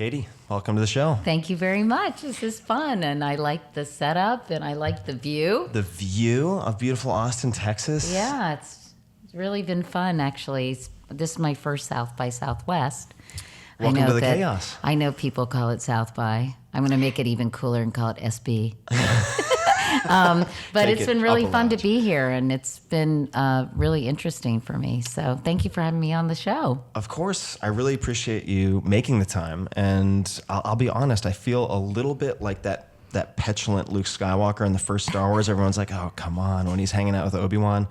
Katie, welcome to the show. Thank you very much. This is fun, and I like the setup, and I like the view. The view of beautiful Austin, Texas. Yeah, it's really been fun, actually. This is my first South by Southwest. Welcome to the chaos. I know people call it South by. I'm going to make it even cooler and call it SB. But it's been really fun to be here, and it's been really interesting for me. So thank you for having me on the show. Of course. I really appreciate you making the time. And I'll be honest, I feel a little bit like that petulant Luke Skywalker in the first Star Wars. Everyone's like, oh, come on, when he's hanging out with Obi-Wan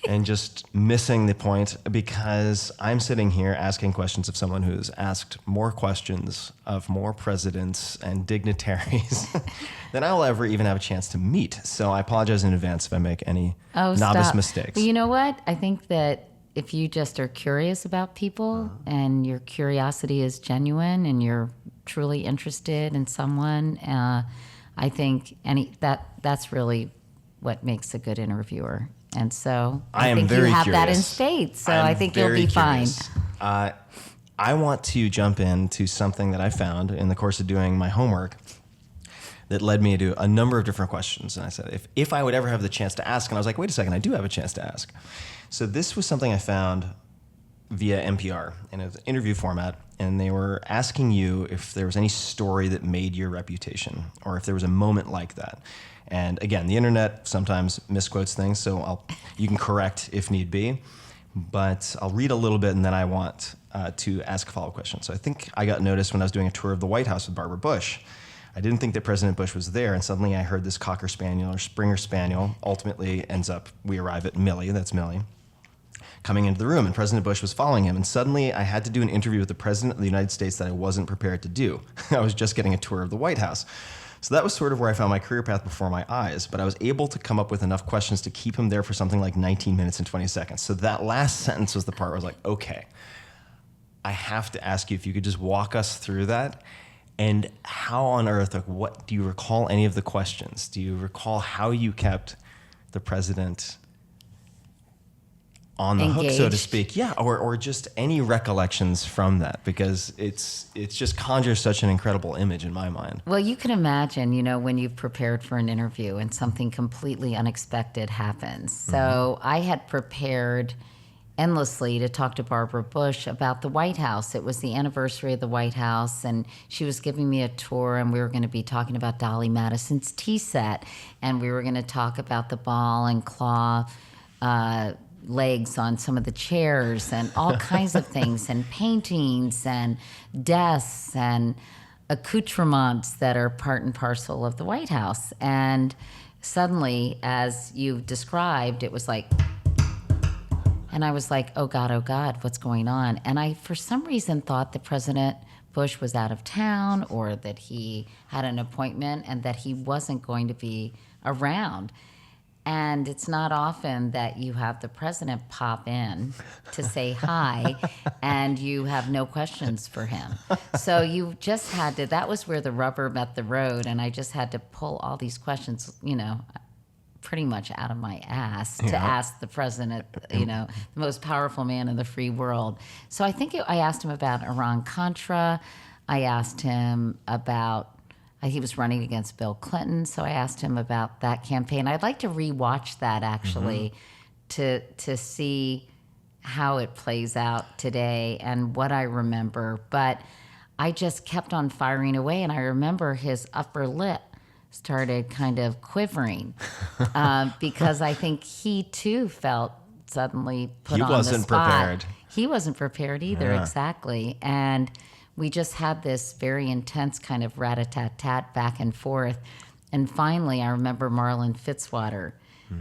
and just missing the point, because I'm sitting here asking questions of someone who's asked more questions of more presidents and dignitaries than I'll ever even have a chance to meet. So I apologize in advance if I make any novice mistakes. Well, you know what? I think that if you just are curious about people and your curiosity is genuine and you're truly interested in someone, I think that's really what makes a good interviewer. And so I think you have that in spades. So I think you'll be fine. I want to jump into something that I found in the course of doing my homework that led me to a number of different questions. And I said, if I would ever have the chance to ask, and I was like, wait a second, I do have a chance to ask. So this was something I found via NPR in an interview format, and they were asking you if there was any story that made your reputation, or if there was a moment like that. And again, the internet sometimes misquotes things, so you can correct if need be. But I'll read a little bit, and then I want to ask a follow-up question. So I think I got noticed when I was doing a tour of the White House with Barbara Bush. I didn't think that President Bush was there, and suddenly I heard this Cocker Spaniel or Springer Spaniel. Ultimately, we arrive at Millie, that's Millie, coming into the room, and President Bush was following him. And suddenly I had to do an interview with the President of the United States that I wasn't prepared to do. I was just getting a tour of the White House. So that was sort of where I found my career path before my eyes, but I was able to come up with enough questions to keep him there for something like 19 minutes and 20 seconds. So that last sentence was the part where I was like, okay, I have to ask you if you could just walk us through that. And how on earth, what do you recall any of the questions? Do you recall how you kept the president on the engaged hook, so to speak? Yeah, or just any recollections from that, because it's just conjures such an incredible image in my mind. Well, you can imagine, when you've prepared for an interview and something completely unexpected happens. So I had prepared endlessly to talk to Barbara Bush about the White House. It was the anniversary of the White House, and she was giving me a tour, and we were going to be talking about Dolly Madison's tea set, and we were going to talk about the ball and claw legs on some of the chairs and all kinds of things, and paintings and desks and accoutrements that are part and parcel of the White House. And suddenly, as you described, it was like, and I was like, oh God, what's going on? And I, for some reason, thought that President Bush was out of town, or that he had an appointment and that he wasn't going to be around. And it's not often that you have the president pop in to say hi and you have no questions for him. So you just had to, that was where the rubber met the road, and I just had to pull all these questions, pretty much out of my ass to ask the president, the most powerful man in the free world. So I think I asked him about Iran-Contra. I asked him about, he was running against Bill Clinton, so I asked him about that campaign. I'd like to rewatch that, actually, to see how it plays out today and what I remember. But I just kept on firing away, and I remember his upper lip started kind of quivering because I think he, too, felt suddenly put on the spot. He wasn't prepared. He wasn't prepared either, exactly. And we just had this very intense kind of rat-a-tat-tat back and forth. And finally, I remember Marlon Fitzwater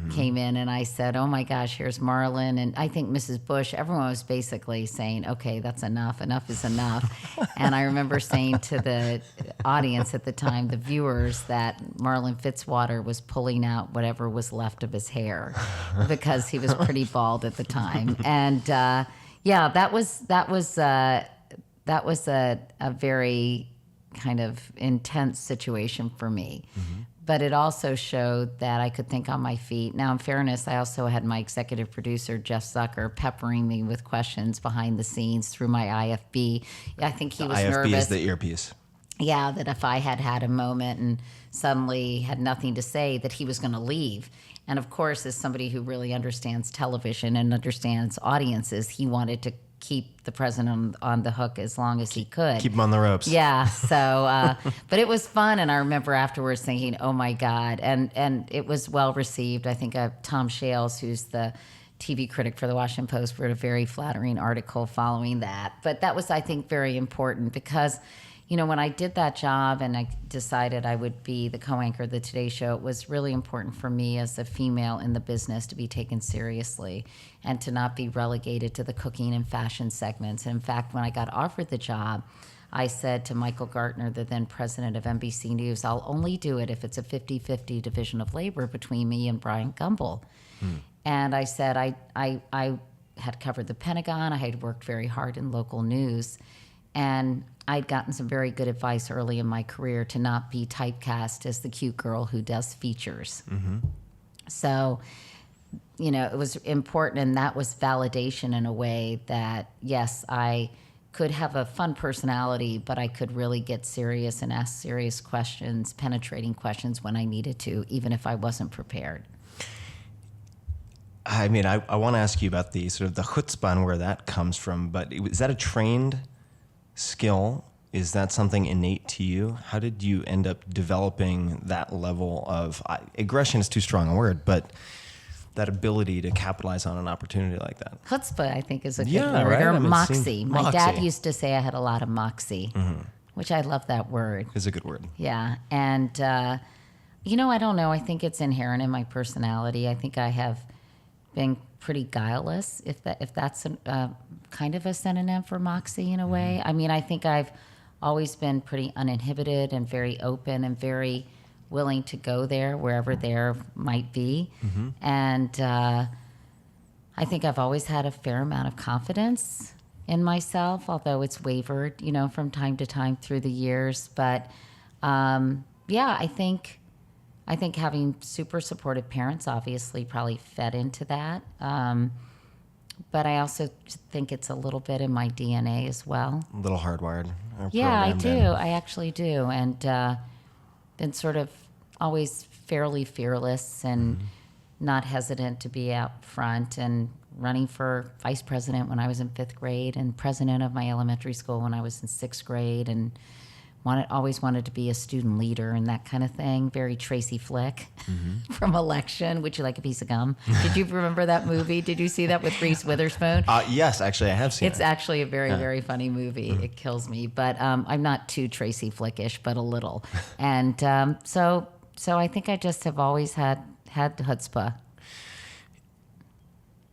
came in, and I said, oh my gosh, here's Marlon. And I think Mrs. Bush, everyone was basically saying, okay, that's enough. Enough is enough. And I remember saying to the audience at the time, the viewers, that Marlon Fitzwater was pulling out whatever was left of his hair because he was pretty bald at the time. And that was a very kind of intense situation for me. But it also showed that I could think on my feet. Now, in fairness, I also had my executive producer, Jeff Zucker, peppering me with questions behind the scenes through my IFB. I think he was nervous. IFB is the earpiece. Yeah, that if I had a moment and suddenly had nothing to say, that he was going to leave. And of course, as somebody who really understands television and understands audiences, he wanted to keep the president on the hook as long as he could. Keep him on the ropes. Yeah. So, but it was fun, and I remember afterwards thinking, "Oh my God!" And it was well received. I think Tom Shales, who's the TV critic for the Washington Post, wrote a very flattering article following that. But that was, I think, very important because, you know, when I did that job and I decided I would be the co-anchor of the Today Show, it was really important for me as a female in the business to be taken seriously and to not be relegated to the cooking and fashion segments. And in fact, when I got offered the job, I said to Michael Gartner, the then president of NBC News, I'll only do it if it's a 50-50 division of labor between me and Brian Gumbel. And I said I had covered the Pentagon. I had worked very hard in local news. And I'd gotten some very good advice early in my career to not be typecast as the cute girl who does features. So, you know, it was important, and that was validation in a way that, yes, I could have a fun personality, but I could really get serious and ask serious questions, penetrating questions when I needed to, even if I wasn't prepared. I mean, I want to ask you about the sort of the chutzpah and where that comes from, but is that a trained skill? Is that something innate to you? How did you end up developing that level of aggression is too strong a word, but that ability to capitalize on an opportunity like that? Chutzpah, I think, is a good Yeah, word. right? Or I mean, moxie. My moxie. dad used to say I had a lot of moxie, which I love that word. It's a good word. Yeah. And, you know, I don't know. I think it's inherent in my personality. I think I have been pretty guileless, if that's kind of a synonym for moxie in a way. I mean, I think I've always been pretty uninhibited and very open and very willing to go there wherever there might be. And I think I've always had a fair amount of confidence in myself, although it's wavered, you know, from time to time through the years. But yeah, I think having super supportive parents obviously probably fed into that. But I also think it's a little bit in my DNA as well. A little hardwired. Yeah, I do. In. I actually do. And been sort of always fairly fearless and not hesitant to be out front, and running for vice president when I was in 5th grade and president of my elementary school when I was in 6th grade, and always wanted to be a student leader and that kind of thing. Very Tracy Flick from Election. Would you like a piece of gum? Did you remember that movie? Did you see that with Reese Witherspoon? Yes, actually, I have seen it. It's actually a very, very funny movie. It kills me. But I'm not too Tracy Flickish, but a little. And so I think I just have always had chutzpah.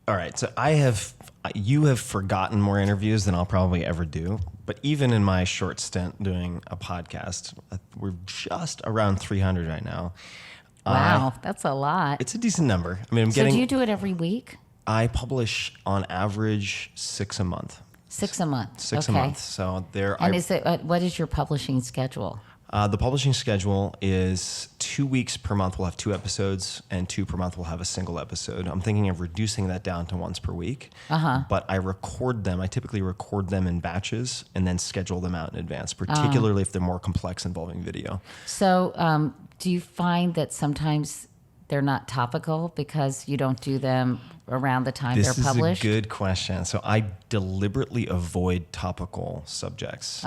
All right, so you have forgotten more interviews than I'll probably ever do. But even in my short stint doing a podcast, we're just around 300 right now. Wow, that's a lot. It's a decent number. I mean, So do you do it every week? I publish on average 6 a month. 6 a month. Six okay. a month. So What is your publishing schedule? The publishing schedule is 2 weeks per month. We'll have 2 episodes, and 2 per month we'll have a single episode. I'm thinking of reducing that down to once per week. But I record them. I typically record them in batches and then schedule them out in advance, particularly if they're more complex involving video. So do you find that sometimes they're not topical because you don't do them around the time they're published? This is a good question. So I deliberately avoid topical subjects.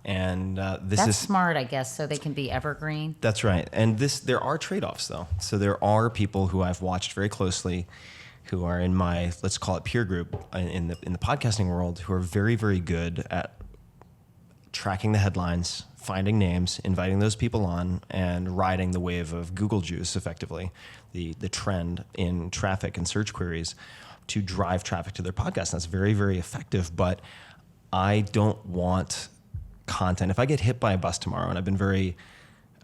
And That's smart, I guess, so they can be evergreen. That's right. And there are trade-offs, though. So there are people who I've watched very closely who are in my, let's call it peer group in the podcasting world, who are very, very good at tracking the headlines, finding names, inviting those people on, and riding the wave of Google juice, effectively, the trend in traffic and search queries to drive traffic to their podcast. That's very, very effective, but I don't want content. If I get hit by a bus tomorrow, and I've been very,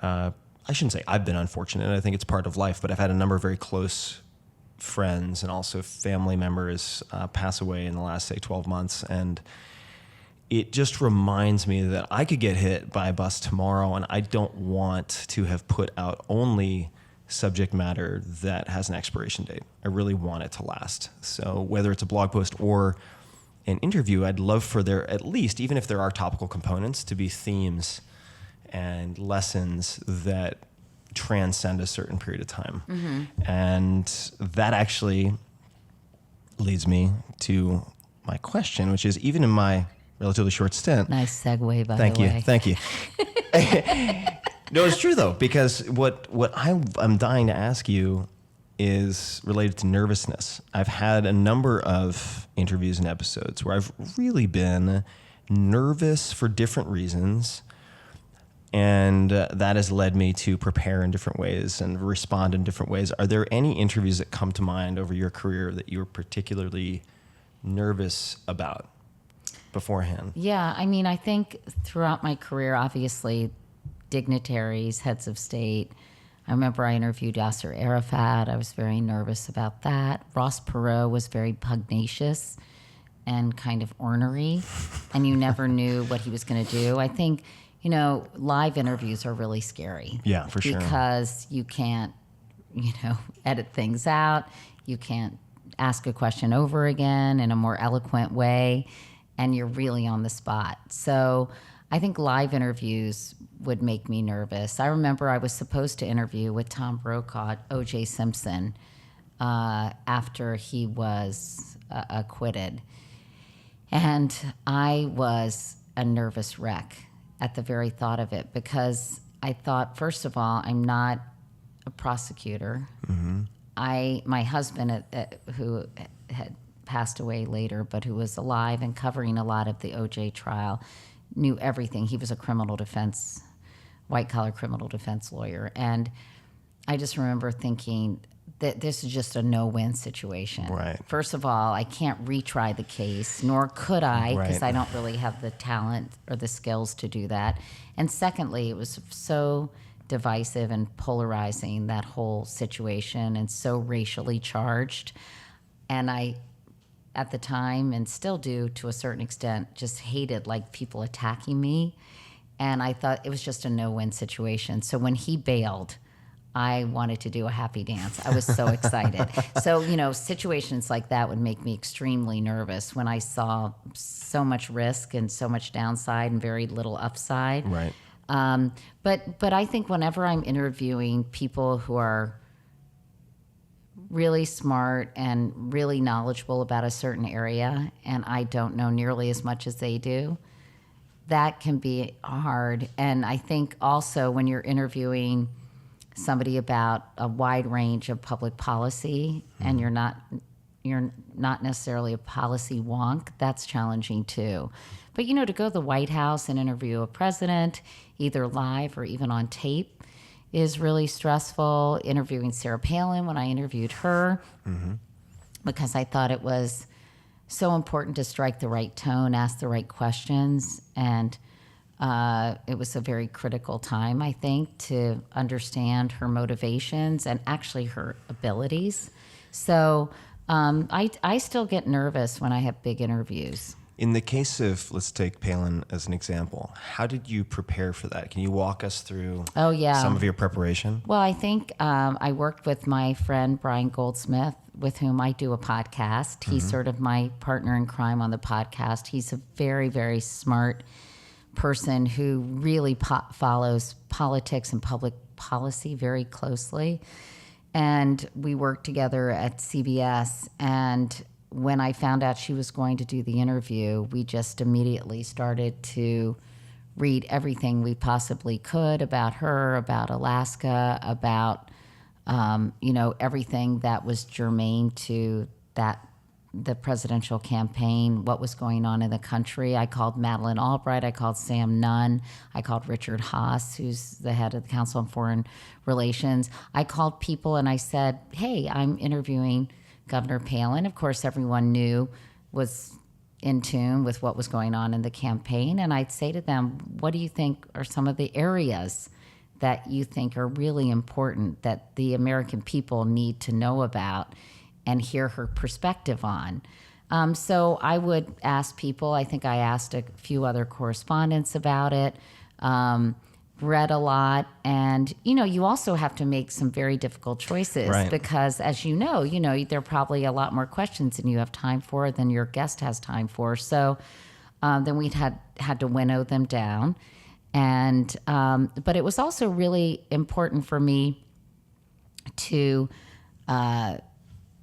I shouldn't say I've been unfortunate, I think it's part of life, but I've had a number of very close friends and also family members pass away in the last, say, 12 months, and it just reminds me that I could get hit by a bus tomorrow, and I don't want to have put out only subject matter that has an expiration date. I really want it to last. So whether it's a blog post or an interview, I'd love for there, at least, even if there are topical components, to be themes and lessons that transcend a certain period of time. And that actually leads me to my question, which is, even in my relatively short stint. Nice segue, by the way. Thank you. No, it's true though, because what I'm dying to ask you is related to nervousness. I've had a number of interviews and episodes where I've really been nervous for different reasons, and that has led me to prepare in different ways and respond in different ways. Are there any interviews that come to mind over your career that you were particularly nervous about beforehand? Yeah, I mean, I think throughout my career, obviously, dignitaries, heads of state. I remember I interviewed Yasser Arafat. I was very nervous about that. Ross Perot was very pugnacious and kind of ornery, and you never knew what he was going to do. I think, live interviews are really scary. Yeah, for sure. Because you can't, edit things out. You can't ask a question over again in a more eloquent way, and you're really on the spot. So I think live interviews would make me nervous. I remember I was supposed to interview with Tom Brokaw, O.J. Simpson, after he was acquitted. And I was a nervous wreck at the very thought of it, because I thought, first of all, I'm not a prosecutor. My husband, who had passed away later, but who was alive and covering a lot of the O.J. trial, knew everything. He was a white-collar criminal defense lawyer. And I just remember thinking that this is just a no-win situation. Right. First of all, I can't retry the case, nor could I, because Right. I don't really have the talent or the skills to do that. And secondly, it was so divisive and polarizing, that whole situation, and so racially charged. And I, at the time, and still do to a certain extent, just hated people attacking me. And I thought it was just a no-win situation. So when he bailed, I wanted to do a happy dance. I was so excited. So, situations like that would make me extremely nervous when I saw so much risk and so much downside and very little upside. Right. But I think whenever I'm interviewing people who are really smart and really knowledgeable about a certain area, and I don't know nearly as much as they do, that can be hard. And I think also when you're interviewing somebody about a wide range of public policy, and you're not necessarily a policy wonk, that's challenging too. But to go to the White House and interview a president, either live or even on tape, is really stressful. Interviewing Sarah Palin, when I interviewed her, because I thought it was so important to strike the right tone, ask the right questions, and it was a very critical time, I think, to understand her motivations and actually her abilities. So I still get nervous when I have big interviews. In the case of, let's take Palin as an example, how did you prepare for that? Can you walk us through some of your preparation? Well, I think I worked with my friend Brian Goldsmith, with whom I do a podcast. He's sort of my partner in crime on the podcast. He's a very, very smart person who really follows politics and public policy very closely. And we worked together at CBS, and when I found out she was going to do the interview, we just immediately started to read everything we possibly could about her, about Alaska, about everything that was germane to the presidential campaign, what was going on in the country. I called Madeleine Albright, I called Sam Nunn, I called Richard Haass, who's the head of the Council on Foreign Relations. I called people and I said, hey, I'm interviewing Governor Palin. Of course, everyone was in tune with what was going on in the campaign. And I'd say to them, what do you think are some of the areas that you think are really important that the American people need to know about and hear her perspective on? So I would ask people. I think I asked a few other correspondents about it. Read a lot, and you also have to make some very difficult choices, Right. because, as there are probably a lot more questions than you have time for, than your guest has time for. So then we'd had to winnow them down, and but it was also really important for me to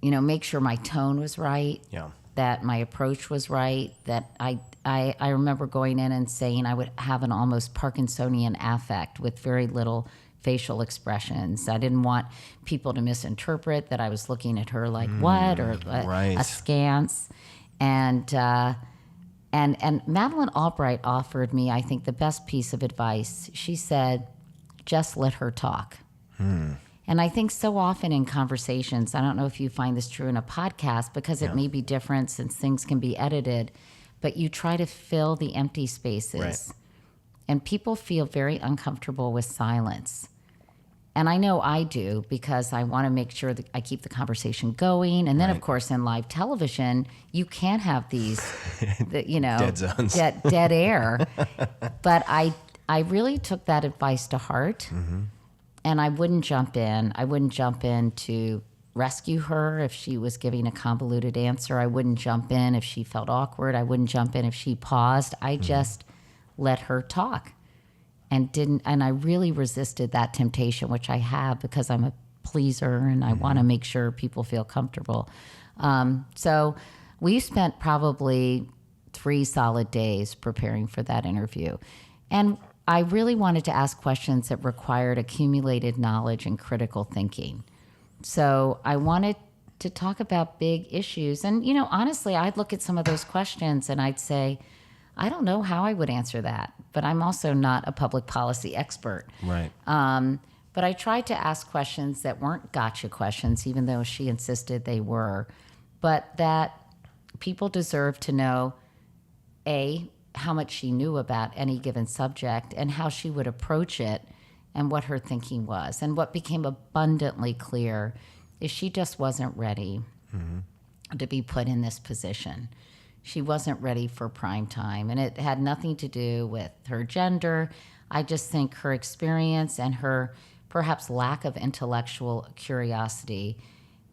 make sure my tone was right, Yeah. that my approach was right, that I remember going in and saying I would have an almost Parkinsonian affect with very little facial expressions. I didn't want people to misinterpret that I was looking at her like what, or right. askance. And Madeleine Albright offered me, I think, the best piece of advice. She said, just let her talk. And I think so often in conversations, I don't know if you find this true in a podcast, because it may be different since things can be edited, but you try to fill the empty spaces. Right. And people feel very uncomfortable with silence. And I know I do, because I want to make sure that I keep the conversation going. And then, of course, in live television, you can't have these, Dead zones. dead air. But I really took that advice to heart. And I wouldn't jump in. I wouldn't jump in to rescue her if she was giving a convoluted answer. I wouldn't jump in if she felt awkward. I wouldn't jump in if she paused. I just let her talk, and I really resisted that temptation, which I have because I'm a pleaser and I want to make sure people feel comfortable. So we spent probably 3 solid days preparing for that interview. And I really wanted to ask questions that required accumulated knowledge and critical thinking. So I wanted to talk about big issues. And, honestly, I'd look at some of those questions and I'd say, I don't know how I would answer that, but I'm also not a public policy expert. Right. But I tried to ask questions that weren't gotcha questions, even though she insisted they were, but that people deserve to know, A, how much she knew about any given subject and how she would approach it, and what her thinking was. And what became abundantly clear is she just wasn't ready to be put in this position. She wasn't ready for prime time, and it had nothing to do with her gender. I just think her experience and her perhaps lack of intellectual curiosity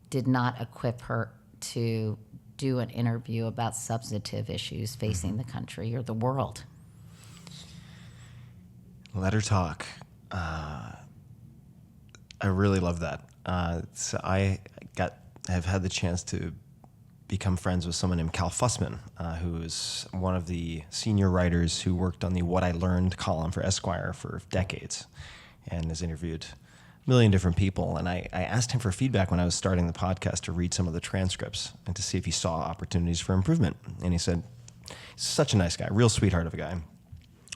did not equip her to do an interview about substantive issues facing the country or the world. Let her talk. I really love that. So I have had the chance to become friends with someone named Cal Fussman, who is one of the senior writers who worked on the What I Learned column for Esquire for decades, and has interviewed a million different people. And I asked him for feedback when I was starting the podcast to read some of the transcripts and to see if he saw opportunities for improvement. And he said, he's such a nice guy, real sweetheart of a guy.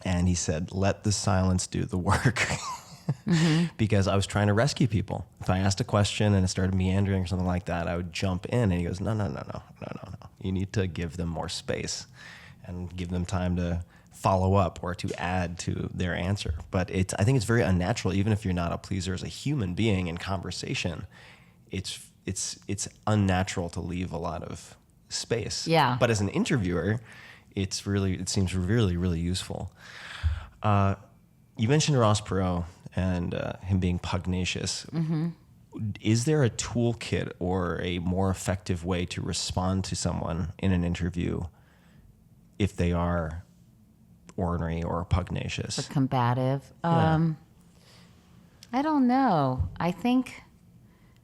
And he said, let the silence do the work. Because I was trying to rescue people. If I asked a question and it started meandering or something like that, I would jump in, and he goes, no. You need to give them more space and give them time to follow up or to add to their answer. But I think it's very unnatural, even if you're not a pleaser as a human being in conversation. It's unnatural to leave a lot of space. Yeah. But as an interviewer, it seems really, really useful. You mentioned Ross Perot and him being pugnacious. Is there a toolkit or a more effective way to respond to someone in an interview if they are ornery or pugnacious? Or combative. Yeah. I don't know. I think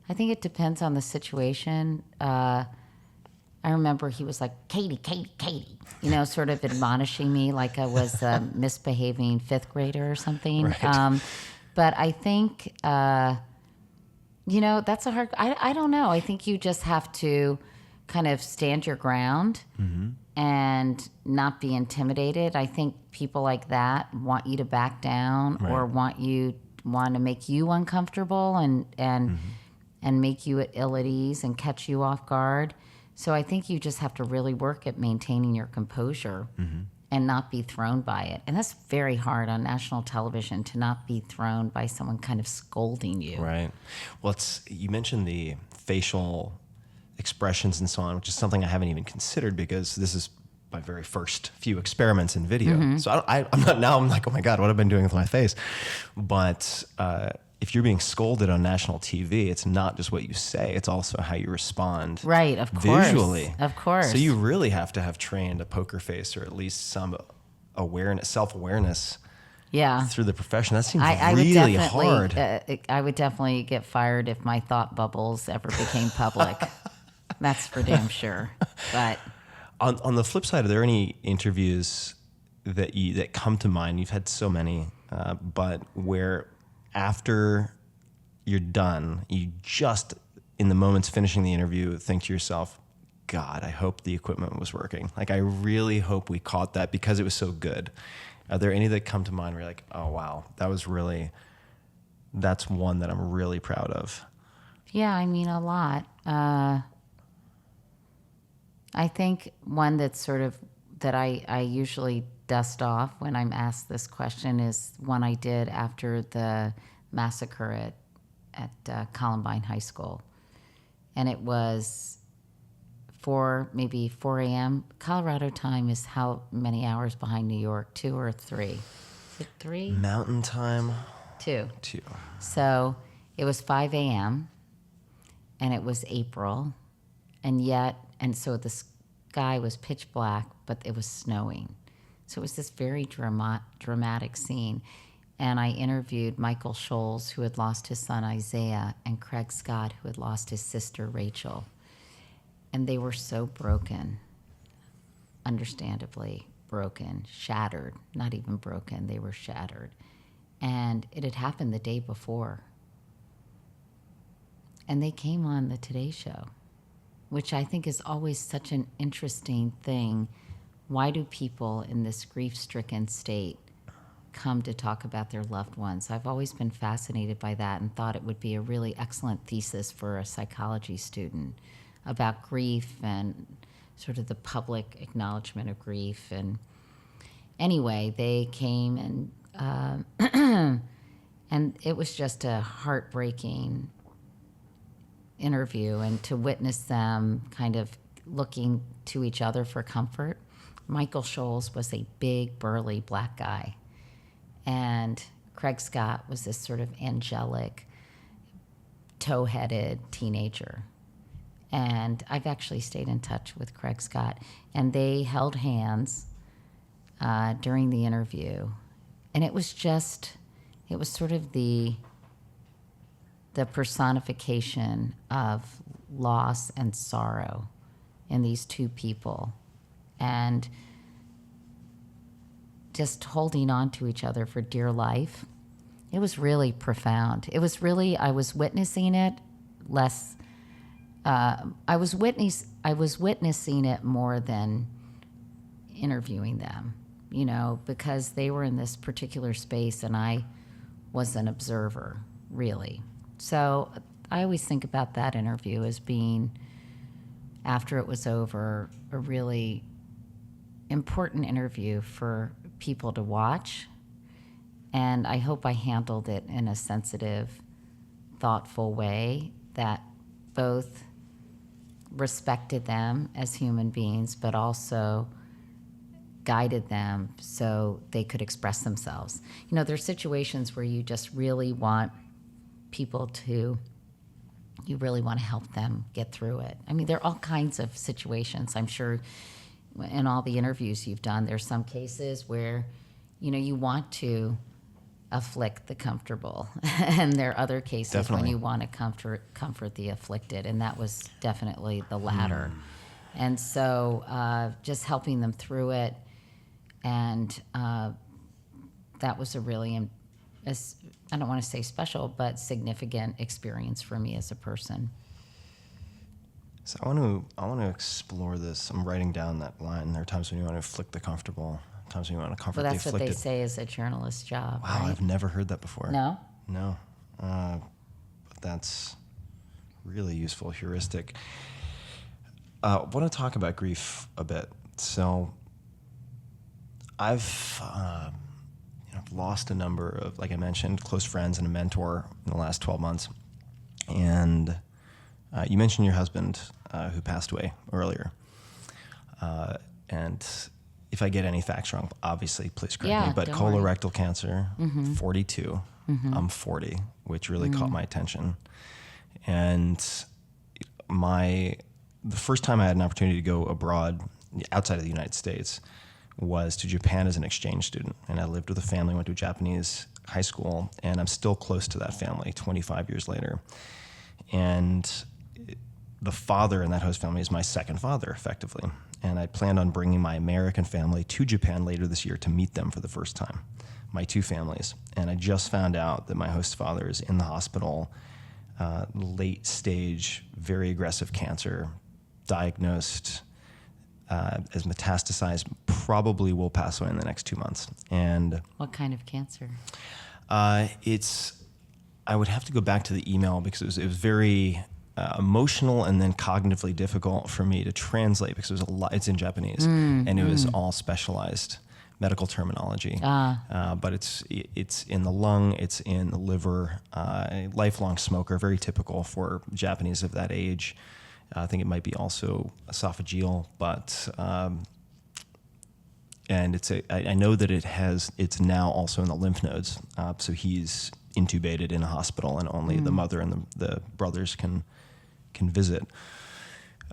it depends on the situation. I remember he was like, Katie, sort of admonishing me like I was a misbehaving 5th grader or something. Right. But I think, that's a hard, I don't know. I think you just have to kind of stand your ground and not be intimidated. I think people like that want you to back down, Right. or want to make you uncomfortable and make you ill at ease and catch you off guard. So I think you just have to really work at maintaining your composure and not be thrown by it. And that's very hard on national television, to not be thrown by someone kind of scolding you. Right. Well, you mentioned the facial expressions and so on, which is something I haven't even considered because this is my very first few experiments in video. So I'm like, oh my God, what have I been doing with my face? But if you're being scolded on national TV, it's not just what you say, it's also how you respond. Right, of course. Visually. Of course. So you really have to have trained a poker face or at least some self-awareness through the profession. That seems really hard. I would definitely get fired if my thought bubbles ever became public. That's for damn sure. But on the flip side, are there any interviews that come to mind? You've had so many, but where after you're done, you just in the moments finishing the interview think to yourself, God, I hope the equipment was working. Like, I really hope we caught that because it was so good. Are there any that come to mind where you're like, oh, wow, that's one that I'm really proud of? Yeah, I mean, a lot. I think one that's sort of that I usually dust off when I'm asked this question is one I did after the massacre at Columbine High School. And it was maybe 4 a.m. Colorado time is how many hours behind New York? 2 or 3? Is it 3? Mountain time? 2. 2. So it was 5 a.m. and it was April. And so the sky was pitch black, but it was snowing. So it was this very dramatic scene. And I interviewed Michael Scholes, who had lost his son Isaiah, and Craig Scott, who had lost his sister Rachel. And they were so broken, understandably broken, shattered, not even broken, they were shattered. And it had happened the day before. And they came on the Today Show, which I think is always such an interesting thing. Why do people in this grief-stricken state come to talk about their loved ones? I've always been fascinated by that and thought it would be a really excellent thesis for a psychology student about grief and sort of the public acknowledgement of grief. And anyway, they came and and it was just a heartbreaking interview, and to witness them kind of looking to each other for comfort. Michael Scholes was a big, burly black guy, and Craig Scott was this sort of angelic, tow-headed teenager. And I've actually stayed in touch with Craig Scott, and they held hands during the interview. And it was sort of the personification of loss and sorrow in these two people. And just holding on to each other for dear life. It was really profound. It was really, I was witnessing it less. I was witnessing it more than interviewing them, because they were in this particular space and I was an observer, really. So I always think about that interview as being, after it was over, a really important interview for people to watch. And I hope I handled it in a sensitive, thoughtful way that both respected them as human beings, but also guided them so they could express themselves. There's situations where you just really want people you really want to help them get through it. I mean, there are all kinds of situations. I'm sure in all the interviews you've done, there's some cases where, you want to afflict the comfortable. And there are other cases when you want to comfort the afflicted. And that was definitely the latter. And so just helping them through it. And that was a really, I don't want to say special, but significant experience for me as a person. So I want to explore this. I'm writing down that line. There are times when you want to afflict the comfortable, times when you want to comfort the afflicted. Well, that's what they say is a journalist's job. Wow, right? I've never heard that before. No? No. But that's really useful heuristic. I want to talk about grief a bit. So I've lost a number of, like I mentioned, close friends and a mentor in the last 12 months. And You mentioned your husband who passed away earlier. And if I get any facts wrong, obviously, please correct me. But don't colorectal cancer, 42. I'm 40, which really caught my attention. And the first time I had an opportunity to go abroad outside of the United States was to Japan as an exchange student. And I lived with a family, went to a Japanese high school, and I'm still close to that family 25 years later. And the father in that host family is my second father, effectively. And I planned on bringing my American family to Japan later this year to meet them for the first time, my two families. And I just found out that my host father is in the hospital, late stage, very aggressive cancer, diagnosed as metastasized, probably will pass away in the next 2 months. And What kind of cancer? I would have to go back to the email because it was very emotional and then cognitively difficult for me to translate because it was a lot. It's in Japanese, and it was all specialized medical terminology. But it's in the lung, it's in the liver. Lifelong smoker, very typical for Japanese of that age. I think it might be also esophageal, but and I know that it's now also in the lymph nodes. So he's intubated in a hospital, and only the mother and the brothers can visit.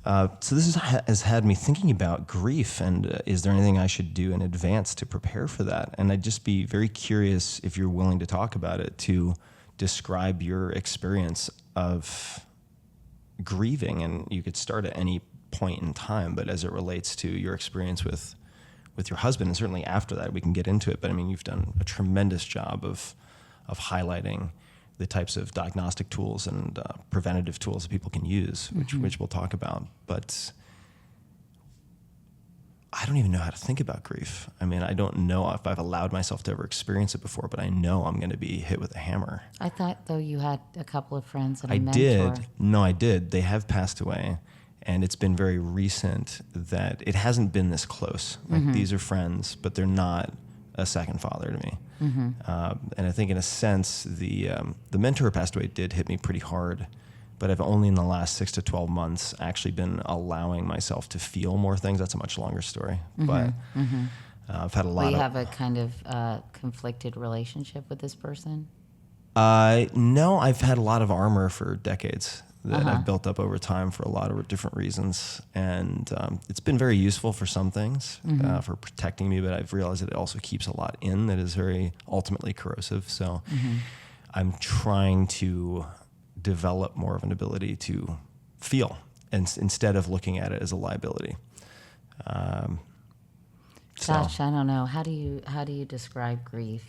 So this has had me thinking about grief, and is there anything I should do in advance to prepare for that? And I'd just be very curious if you're willing to talk about it, to describe your experience of grieving. And you could start at any point in time, but as it relates to your experience with your husband, and certainly after that we can get into it. But I mean, you've done a tremendous job of highlighting the types of diagnostic tools and preventative tools that people can use, which we'll talk about. But I don't even know how to think about grief. I mean, I don't know if I've allowed myself to ever experience it before, but I know I'm going to be hit with a hammer. I thought, though, you had a couple of friends and a I mentor. did. No, I did. They have passed away. And it's been very recent that it hasn't been this close. Like, these are friends, but they're not a second father to me. And I think in a sense, the mentor who passed away did hit me pretty hard, but I've only in the last 6 to 12 months actually been allowing myself to feel more things. That's a much longer story, but I've had a lot. You have a kind of conflicted relationship with this person? No, I've had a lot of armor for decades that I've built up over time for a lot of different reasons. And it's been very useful for some things, for protecting me, but I've realized that it also keeps a lot in that is very ultimately corrosive. So I'm trying to develop more of an ability to feel instead of looking at it as a liability. Gosh, I don't know. How do you describe grief?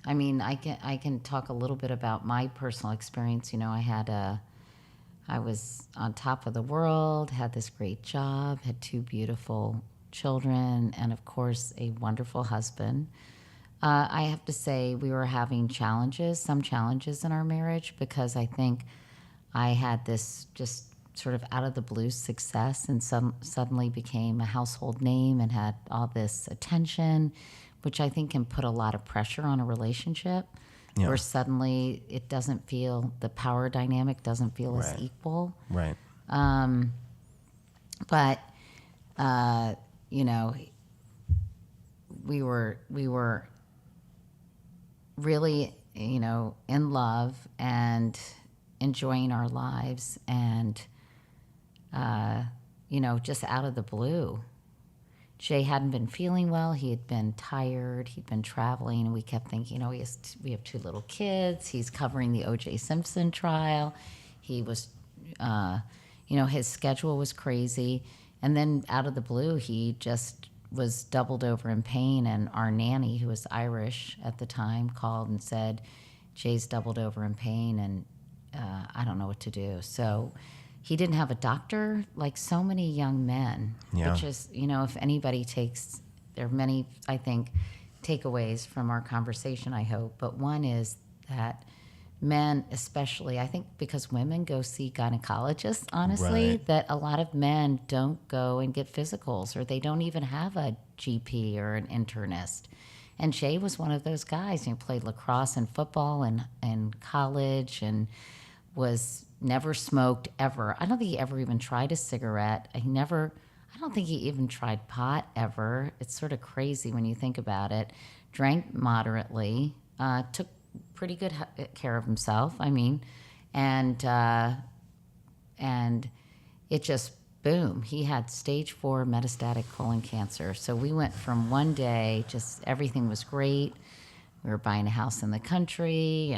I mean, I can talk a little bit about my personal experience. You know, I was on top of the world, had this great job, had 2 beautiful children, and of course, a wonderful husband. I have to say we were having some challenges in our marriage, because I think I had this just sort of out of the blue success and suddenly became a household name and had all this attention, which I think can put a lot of pressure on a relationship, where suddenly the power dynamic doesn't feel as equal. Right. But, you know, we were really, you know, in love and enjoying our lives, and, you know, just out of the blue, Jay hadn't been feeling well. He had been tired. He'd been traveling, and we kept thinking, we have 2 little kids. He's covering the O.J. Simpson trial. He was, you know, his schedule was crazy. And then out of the blue, he just was doubled over in pain. And our nanny, who was Irish at the time, called and said, Jay's doubled over in pain, and I don't know what to do. So he didn't have a doctor, like so many young men, which is, you know, if anybody there are many, I think, takeaways from our conversation, I hope. But one is that men, especially, I think because women go see gynecologists, honestly, that a lot of men don't go and get physicals, or they don't even have a GP or an internist. And Jay was one of those guys. He played lacrosse and football and college, and was never smoked ever. I don't think he ever even tried a cigarette. I don't think he even tried pot ever. It's sort of crazy when you think about it. Drank moderately, took pretty good care of himself. I mean, and it just boom. He had stage 4 metastatic colon cancer. So we went from one day, just everything was great. We were buying a house in the country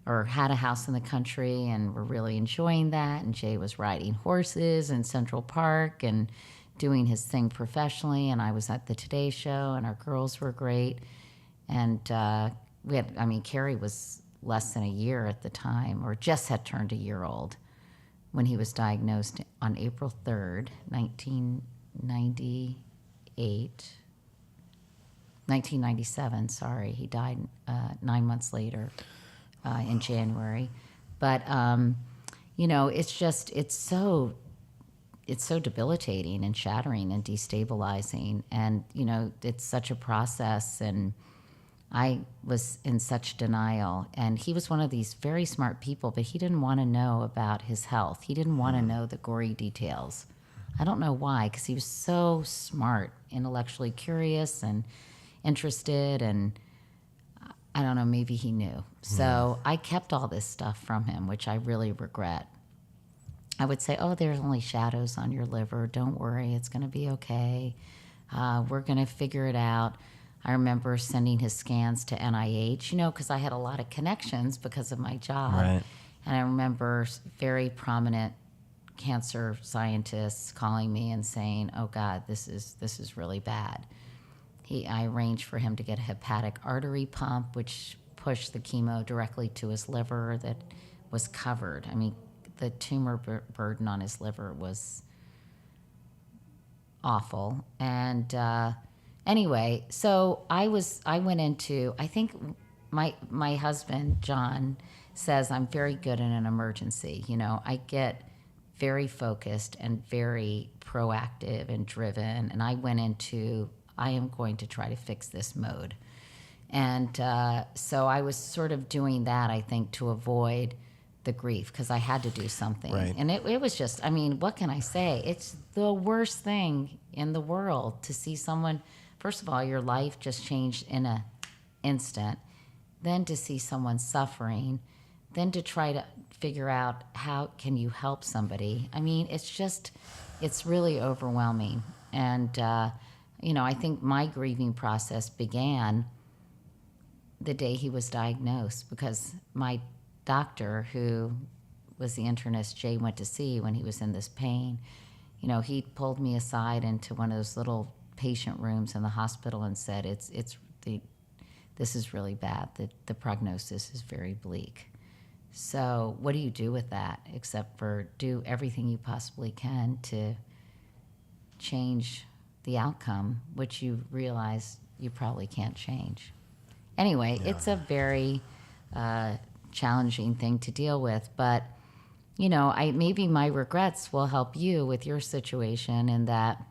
or had a house in the country, and we're really enjoying that. And Jay was riding horses in Central Park and doing his thing professionally. And I was at the Today Show, and our girls were great. And Carrie was less than a year at the time, or just had turned a year old when he was diagnosed on April 3rd, 1997, sorry. He died 9 months later in January. But, it's so debilitating and shattering and destabilizing. And, it's such a process. And I was in such denial. And he was one of these very smart people, but he didn't want to know about his health. He didn't want to know the gory details. I don't know why, because he was so smart, intellectually curious and interested, and I don't know, maybe he knew. So I kept all this stuff from him, which I really regret. I would say, oh, there's only shadows on your liver. Don't worry, it's going to be okay. We're going to figure it out. I remember sending his scans to NIH, because I had a lot of connections because of my job. Right. And I remember very prominent cancer scientists calling me and saying, oh God, this is really bad. I arranged for him to get a hepatic artery pump, which pushed the chemo directly to his liver that was covered. I mean, the tumor burden on his liver was awful. And anyway, so I think my husband, John, says I'm very good in an emergency. I get very focused and very proactive and driven. And I went into, I am going to try to fix this mode. And so I was sort of doing that, I think, to avoid the grief, because I had to do something. Right. And it was just, what can I say? It's the worst thing in the world to see someone, first of all, your life just changed in an instant, then to see someone suffering, then to try to figure out how can you help somebody. It's really overwhelming. And, I think my grieving process began the day he was diagnosed, because my doctor, who was the internist Jay went to see when he was in this pain, he pulled me aside into one of those little patient rooms in the hospital and said, this is really bad. The prognosis is very bleak. So what do you do with that except for do everything you possibly can to change the outcome, which you realize you probably can't change. Anyway, yeah. It's a very challenging thing to deal with, but maybe my regrets will help you with your situation, in that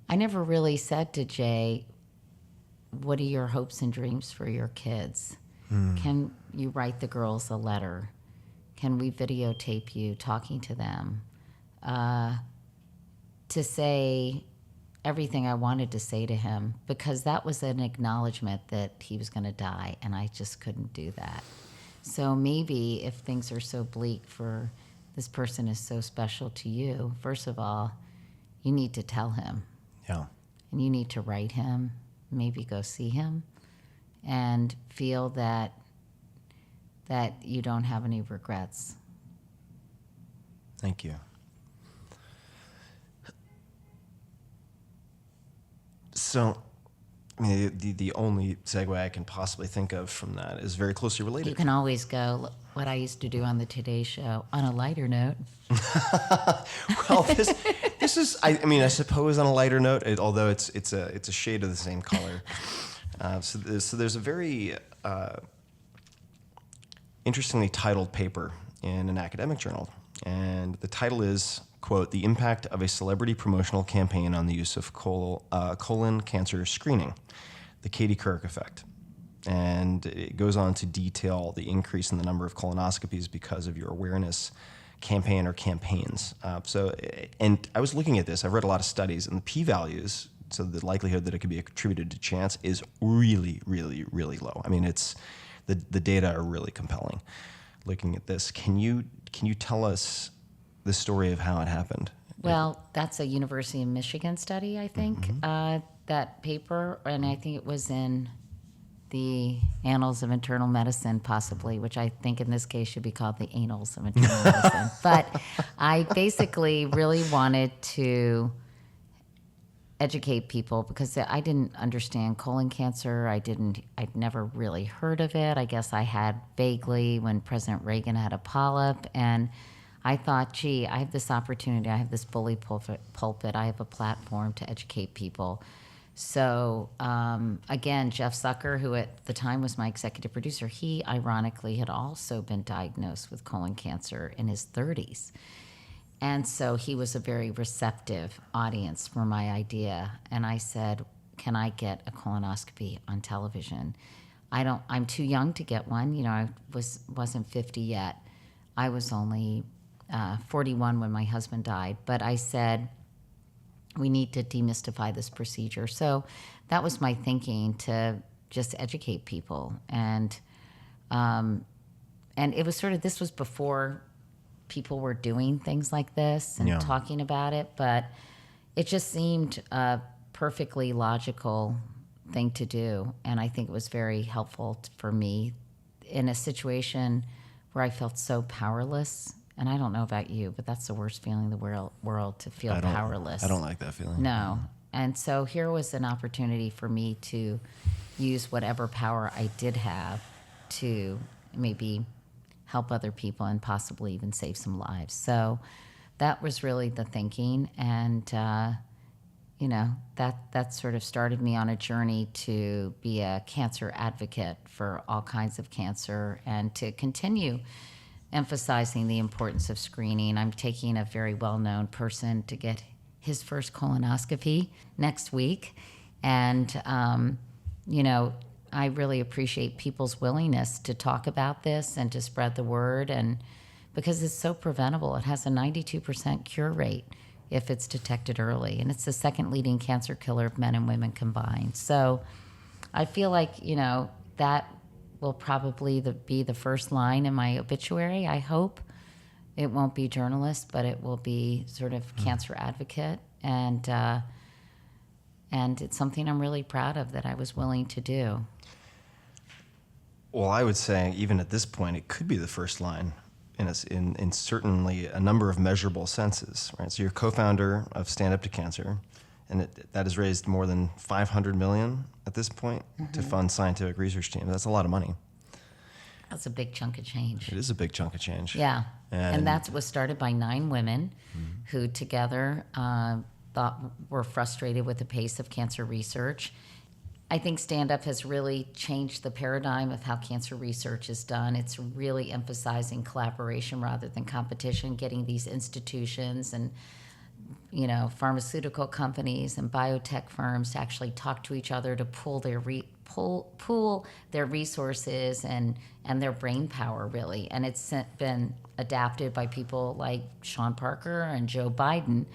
I never really said to Jay, what are your hopes and dreams for your kids? Can you write the girls a letter? Can we videotape you talking to them? To say everything I wanted to say to him, because that was an acknowledgement that he was going to die, and I just couldn't do that. So maybe if things are so bleak for this person is so special to you, first of all, you need to tell him. Yeah. And you need to write him, maybe go see him, and feel that you don't have any regrets. Thank you. So, the only segue I can possibly think of from that is very closely related. You can always go, what I used to do on the Today Show, on a lighter note. Well, this is, I suppose on a lighter note, although it's a shade of the same color. So there's a very interestingly titled paper in an academic journal, and the title is, quote, "The Impact of a Celebrity Promotional Campaign on the Use of Colon Cancer Screening, the Katie Couric Effect." and it goes on to detail the increase in the number of colonoscopies because of your awareness campaign or campaigns. And I was looking at this. I've read a lot of studies, and the p-values, so the likelihood that it could be attributed to chance, is really, really, really low. I mean, it's the data are really compelling. Looking at this, can you tell us the story of how it happened? Well, that's a University of Michigan study, I think, that paper, and I think it was in the Annals of Internal Medicine, possibly, which I think in this case should be called the Annals of Internal Medicine. But I basically really wanted to educate people because I didn't understand colon cancer. I'd never really heard of it. I guess I had vaguely when President Reagan had a polyp, and I thought, gee, I have this opportunity. I have this bully pulpit. I have a platform to educate people. So again, Jeff Zucker, who at the time was my executive producer, he ironically had also been diagnosed with colon cancer in his 30s. And so he was a very receptive audience for my idea. And I said, can I get a colonoscopy on television? I'm too young to get one. You know, I wasn't 50 yet. I was only 41 when my husband died. But I said, we need to demystify this procedure. So that was my thinking, to just educate people. And it was sort of, this was before people were doing things like this and talking about it, but it just seemed a perfectly logical thing to do. And I think it was very helpful for me in a situation where I felt so powerless. And I don't know about you, but that's the worst feeling in the world, to feel powerless. I don't like that feeling. No. And so here was an opportunity for me to use whatever power I did have to maybe help other people and possibly even save some lives. So that was really the thinking. And, that sort of started me on a journey to be a cancer advocate for all kinds of cancer and to continue emphasizing the importance of screening. I'm taking a very well-known person to get his first colonoscopy next week. And, I really appreciate people's willingness to talk about this and to spread the word, and because it's so preventable. It has a 92% cure rate if it's detected early, and it's the second leading cancer killer of men and women combined. So I feel like, that will probably be the first line in my obituary. I hope it won't be journalist, but it will be sort of cancer advocate. And it's something I'm really proud of that I was willing to do. Well, I would say even at this point, it could be the first line in certainly a number of measurable senses, right? So you're co-founder of Stand Up to Cancer, and that has raised more than $500 million at this point to fund scientific research teams. That's a lot of money. That's a big chunk of change. It is a big chunk of change. Yeah, and that was started by 9 women who together were frustrated with the pace of cancer research. I think Stand Up has really changed the paradigm of how cancer research is done. It's really emphasizing collaboration rather than competition, getting these institutions and pharmaceutical companies and biotech firms to actually talk to each other to pool their resources and their brain power, really. And it's been adapted by people like Sean Parker and Joe Biden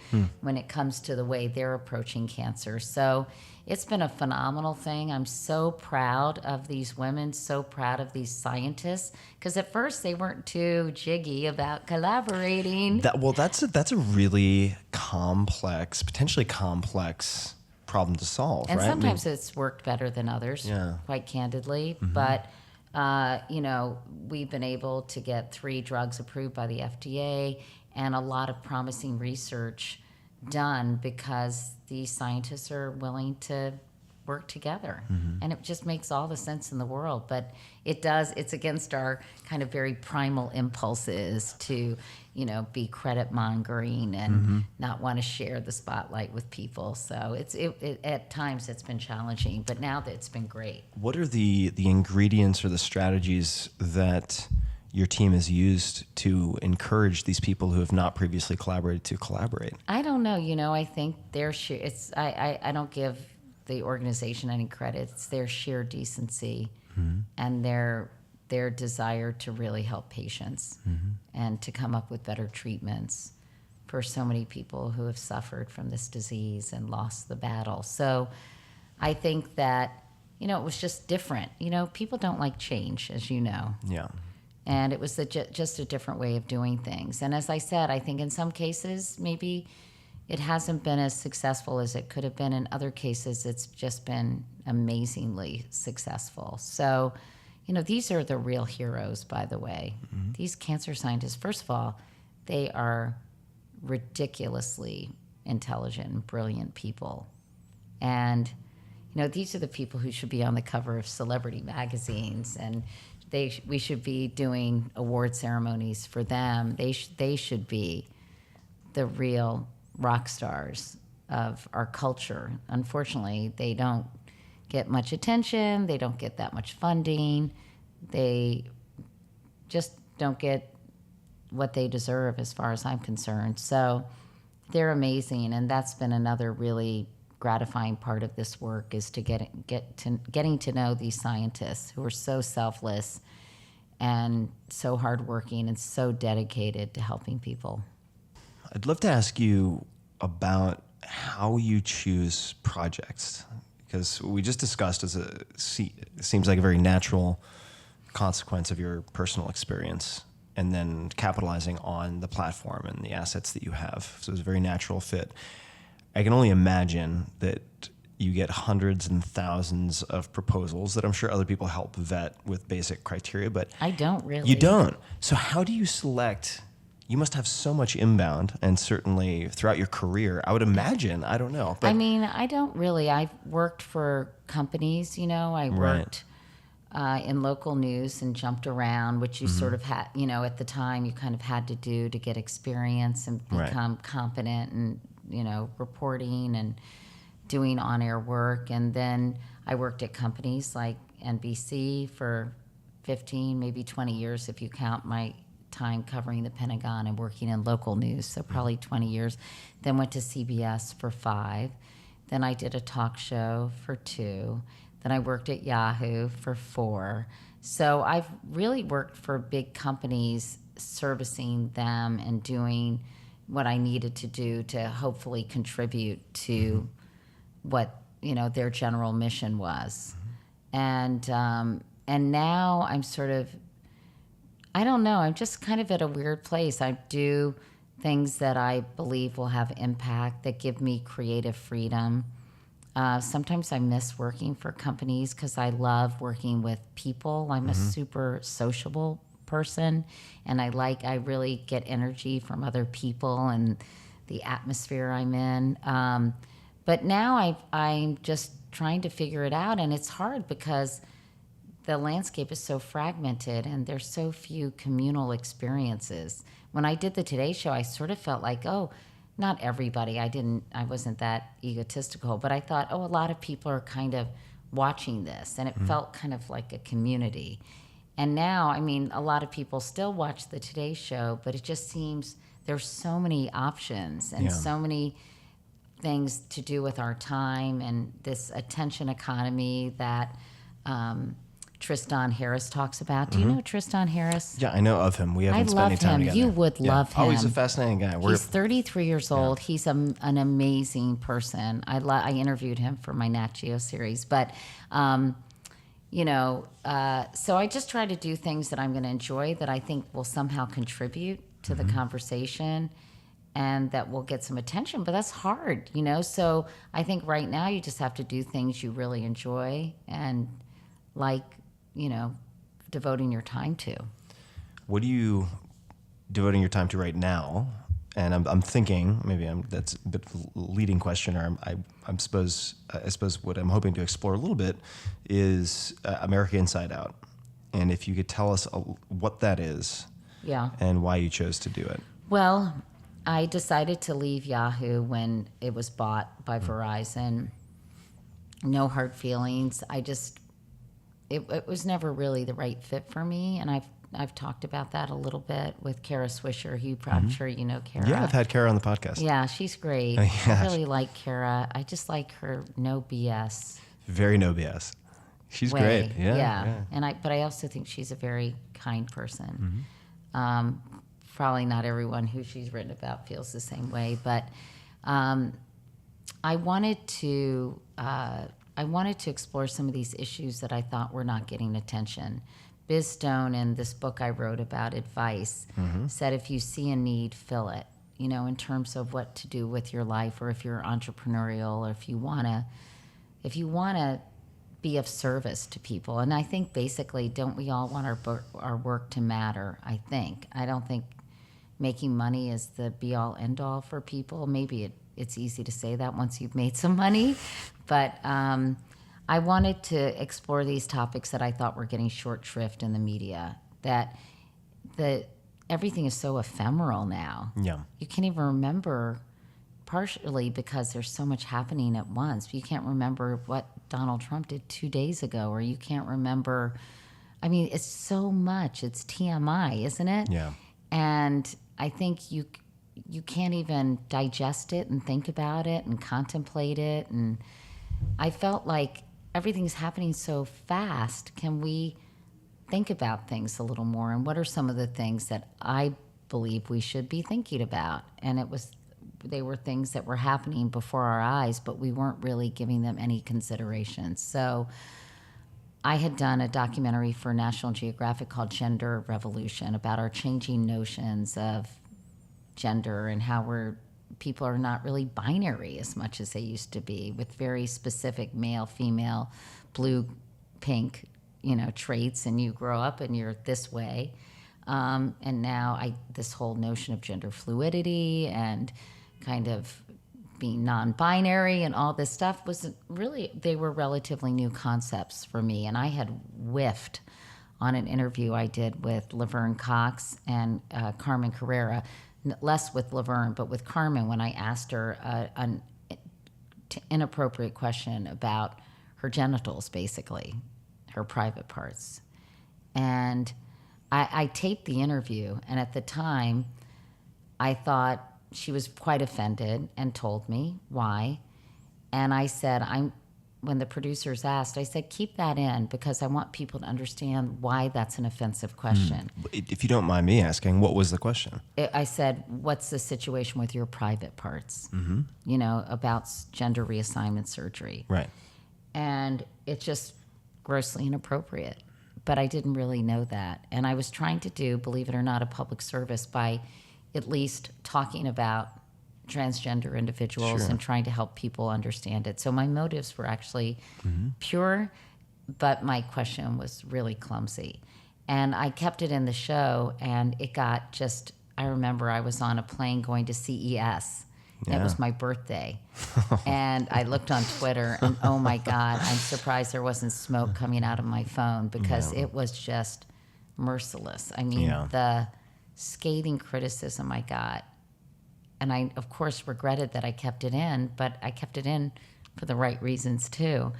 when it comes to the way they're approaching cancer. So it's been a phenomenal thing. I'm so proud of these women, so proud of these scientists, because at first they weren't too jiggy about collaborating. That's a really complex, potentially complex problem to solve, and right? sometimes it's worked better than others, quite candidly. But, we've been able to get 3 drugs approved by the FDA and a lot of promising research done because these scientists are willing to work together. And it just makes all the sense in the world. But it's against our kind of very primal impulses to, be credit mongering and not want to share the spotlight with people. So at times it's been challenging, but now it's been great. What are the ingredients or the strategies that your team has used to encourage these people who have not previously collaborated to collaborate? I don't know. I think I don't give the organization any credit. It's their sheer decency and their desire to really help patients and to come up with better treatments for so many people who have suffered from this disease and lost the battle. So I think that, it was just different. People don't like change, as you know. Yeah. And it was just a different way of doing things. And as I said, I think in some cases, maybe it hasn't been as successful as it could have been. In other cases, it's just been amazingly successful. So, these are the real heroes, by the way. These cancer scientists, first of all, they are ridiculously intelligent and brilliant people. And, these are the people who should be on the cover of celebrity magazines, and we should be doing award ceremonies for them. They should be the real rock stars of our culture. Unfortunately, they don't get much attention. They don't get that much funding. They just don't get what they deserve as far as I'm concerned. So they're amazing, and that's been another really gratifying part of this work, is to getting to know these scientists who are so selfless and so hardworking and so dedicated to helping people. I'd love to ask you about how you choose projects, because we just discussed it seems like a very natural consequence of your personal experience, and then capitalizing on the platform and the assets that you have. So it's a very natural fit. I can only imagine that you get hundreds and thousands of proposals that I'm sure other people help vet with basic criteria, but I don't really. You don't. So how do you select? You must have so much inbound, and certainly throughout your career, I would imagine, I don't know. But I don't really. I've worked for companies, I worked in local news and jumped around, which you sort of had, at the time you kind of had to do to get experience and become competent and, reporting and doing on-air work. And then I worked at companies like NBC for 15, maybe 20 years if you count my time covering the Pentagon and working in local news, so probably 20 years. Then went to CBS for 5. Then I did a talk show for 2. Then I worked at Yahoo for 4. So I've really worked for big companies, servicing them and doing what I needed to do to hopefully contribute to what, their general mission was. And now I'm sort of, I don't know, I'm just kind of at a weird place. I do things that I believe will have impact, that give me creative freedom. Sometimes I miss working for companies because I love working with people. I'm a super sociable person, and I really get energy from other people and the atmosphere I'm in. But now I'm just trying to figure it out, and it's hard because the landscape is so fragmented and there's so few communal experiences. When I did the Today Show, I sort of felt like, not everybody. I wasn't that egotistical, but I thought, a lot of people are kind of watching this, and it felt kind of like a community. And now, a lot of people still watch the Today Show, but it just seems there's so many options and so many things to do with our time, and this attention economy that Tristan Harris talks about. Do you know Tristan Harris? Yeah, I know of him. We haven't spent any time him. together. You would love him. Oh, he's a fascinating guy. He's 33 years old. He's an amazing person. I interviewed him for my Nat Geo series. But, so I just try to do things that I'm going to enjoy, that I think will somehow contribute to the conversation and that will get some attention. But that's hard, So I think right now you just have to do things you really enjoy and devoting your time to. What are you devoting your time to right now? And I'm thinking, that's a bit of a leading question, or I suppose what I'm hoping to explore a little bit is America Inside Out. And if you could tell us what that is, and why you chose to do it. Well, I decided to leave Yahoo when it was bought by Verizon. No hard feelings. It was never really the right fit for me, and I've I've talked about that a little bit with Kara Swisher, who I'm sure you know Kara. Yeah, I've had Kara on the podcast. Yeah, she's great. I really like Kara. I just like her no BS. Very no BS. She's way. great. Yeah. But I also think she's a very kind person. Probably not everyone who she's written about feels the same way, but I wanted to explore some of these issues that I thought were not getting attention. Biz Stone, in this book I wrote about advice, said if you see a need, fill it. You know, in terms of what to do with your life, or if you're entrepreneurial, or if you wanna be of service to people. And I think basically, don't we all want our work to matter? I don't think making money is the be all end all for people. Maybe it's easy to say that once you've made some money, but I wanted to explore these topics that I thought were getting short shrift in the media. That everything is so ephemeral now. Yeah. You can't even remember, partially because there's so much happening at once. You can't remember what Donald Trump did 2 days ago, or you can't remember. I mean, it's so much. It's TMI, isn't it? Yeah. And I think you can't even digest it and think about it and contemplate it. And I felt like everything's happening so fast. Can we think about things a little more? And what are some of the things that I believe we should be thinking about? And they were things that were happening before our eyes, but we weren't really giving them any consideration. So I had done a documentary for National Geographic called Gender Revolution, about our changing notions of gender and how people are not really binary as much as they used to be, with very specific male, female, blue, pink, traits, and you grow up and you're this way. And now this whole notion of gender fluidity and kind of being non-binary and all this stuff they were relatively new concepts for me. And I had whiffed on an interview I did with Laverne Cox and Carmen Carrera, less with Laverne, but with Carmen, when I asked her an inappropriate question about her genitals, basically, her private parts. And I taped the interview, and at the time, I thought she was quite offended and told me why. And I said, when the producers asked, I said, keep that in, because I want people to understand why that's an offensive question. If you don't mind me asking, what was the question? I said, what's the situation with your private parts? About gender reassignment surgery. Right. And it's just grossly inappropriate. But I didn't really know that. And I was trying to do, believe it or not, a public service by at least talking about transgender individuals and trying to help people understand it. So my motives were actually pure, but my question was really clumsy. And I kept it in the show, and it got I remember I was on a plane going to CES. It was my birthday. And I looked on Twitter, and oh my God, I'm surprised there wasn't smoke coming out of my phone, because it was just merciless. I mean, the scathing criticism I got. And I, of course, regretted that I kept it in, but I kept it in for the right reasons too.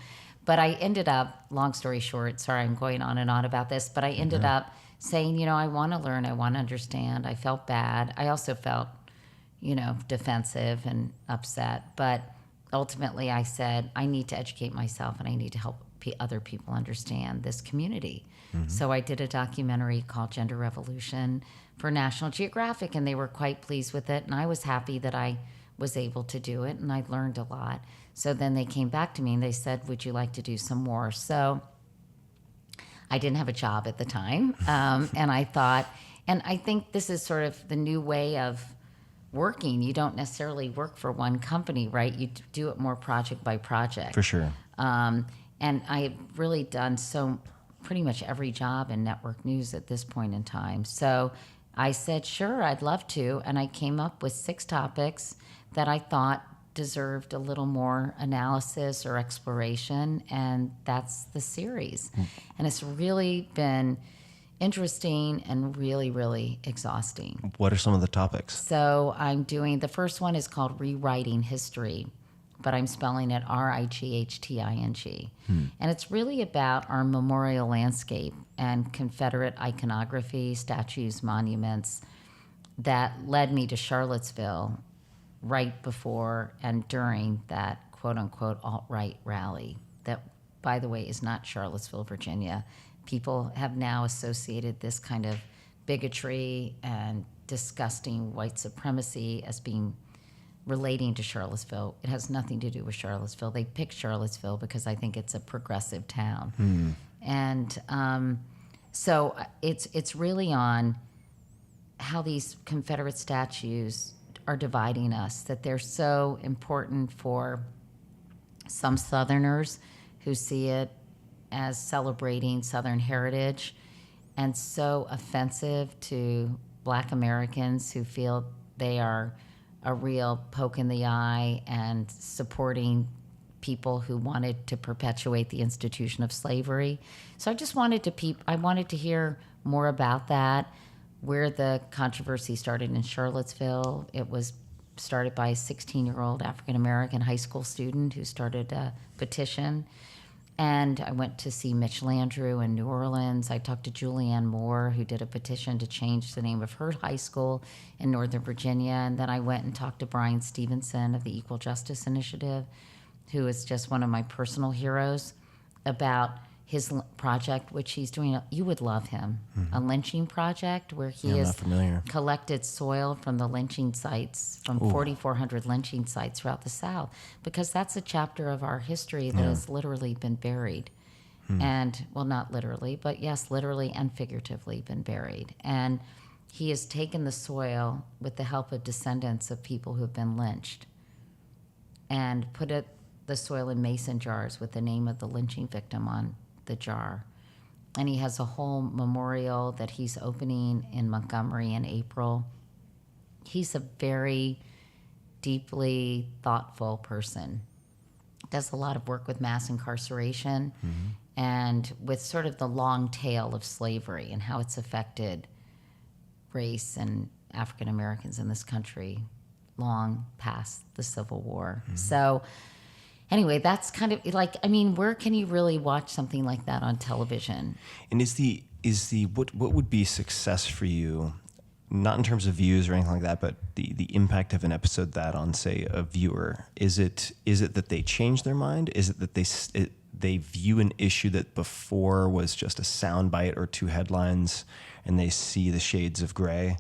But I ended up, long story short, sorry I'm going on and on about this, but I ended up saying, I want to learn, I want to understand. I felt bad. I also felt, defensive and upset. But ultimately I said, I need to educate myself, and I need to help other people understand this community. So I did a documentary called Gender Revolution for National Geographic, and they were quite pleased with it. And I was happy that I was able to do it, and I learned a lot. So then they came back to me and they said, would you like to do some more? So I didn't have a job at the time. And I thought, and I think this is sort of the new way of working. You don't necessarily work for one company, right? You do it more project by project. For sure. And I've really done pretty much every job in network news at this point in time. So I said, sure, I'd love to. And I came up with 6 topics that I thought deserved a little more analysis or exploration. And that's the series. And it's really been interesting and really, really exhausting. What are some of the topics? So I'm doing, the first one is called Rewriting History. but I'm spelling it Richthting. And it's really about our memorial landscape and Confederate iconography, statues, monuments that led me to Charlottesville right before and during that quote-unquote alt-right rally that, by the way, is not Charlottesville, Virginia. People have now associated this kind of bigotry and disgusting white supremacy as being relating to Charlottesville. It has nothing to do with Charlottesville. They picked Charlottesville because I think it's a progressive town. And so it's really on how these Confederate statues are dividing us, that they're so important for some Southerners who see it as celebrating Southern heritage, and so offensive to Black Americans who feel they are a real poke in the eye and supporting people who wanted to perpetuate the institution of slavery. So I just wanted to hear more about that, where the controversy started in Charlottesville. It was started by a 16-year-old African-American high school student who started a petition. And I went to see Mitch Landrieu in New Orleans. I talked to Julianne Moore, who did a petition to change the name of her high school in Northern Virginia. And then I went and talked to Brian Stevenson of the Equal Justice Initiative, who is just one of my personal heroes, about his project, which he's doing. You would love him. A lynching project where he has collected soil from the lynching sites, from 4,400 lynching sites throughout the South, because that's a chapter of our history that has literally been buried. And, well, not literally, but yes, literally and figuratively been buried. And he has taken the soil with the help of descendants of people who have been lynched and put the soil in mason jars with the name of the lynching victim on the jar. And he has a whole memorial that he's opening in Montgomery in April. He's a very deeply thoughtful person. Does a lot of work with mass incarceration and with sort of the long tail of slavery and how it's affected race and African Americans in this country long past the Civil War. So anyway, that's kind of like, I mean, where can you really watch something like that on television? And what would be success for you, not in terms of views or anything like that, but the impact of an episode that on, say, a viewer? Is it that they change their mind? Is it that they view an issue that before was just a soundbite or two headlines, and they see the shades of gray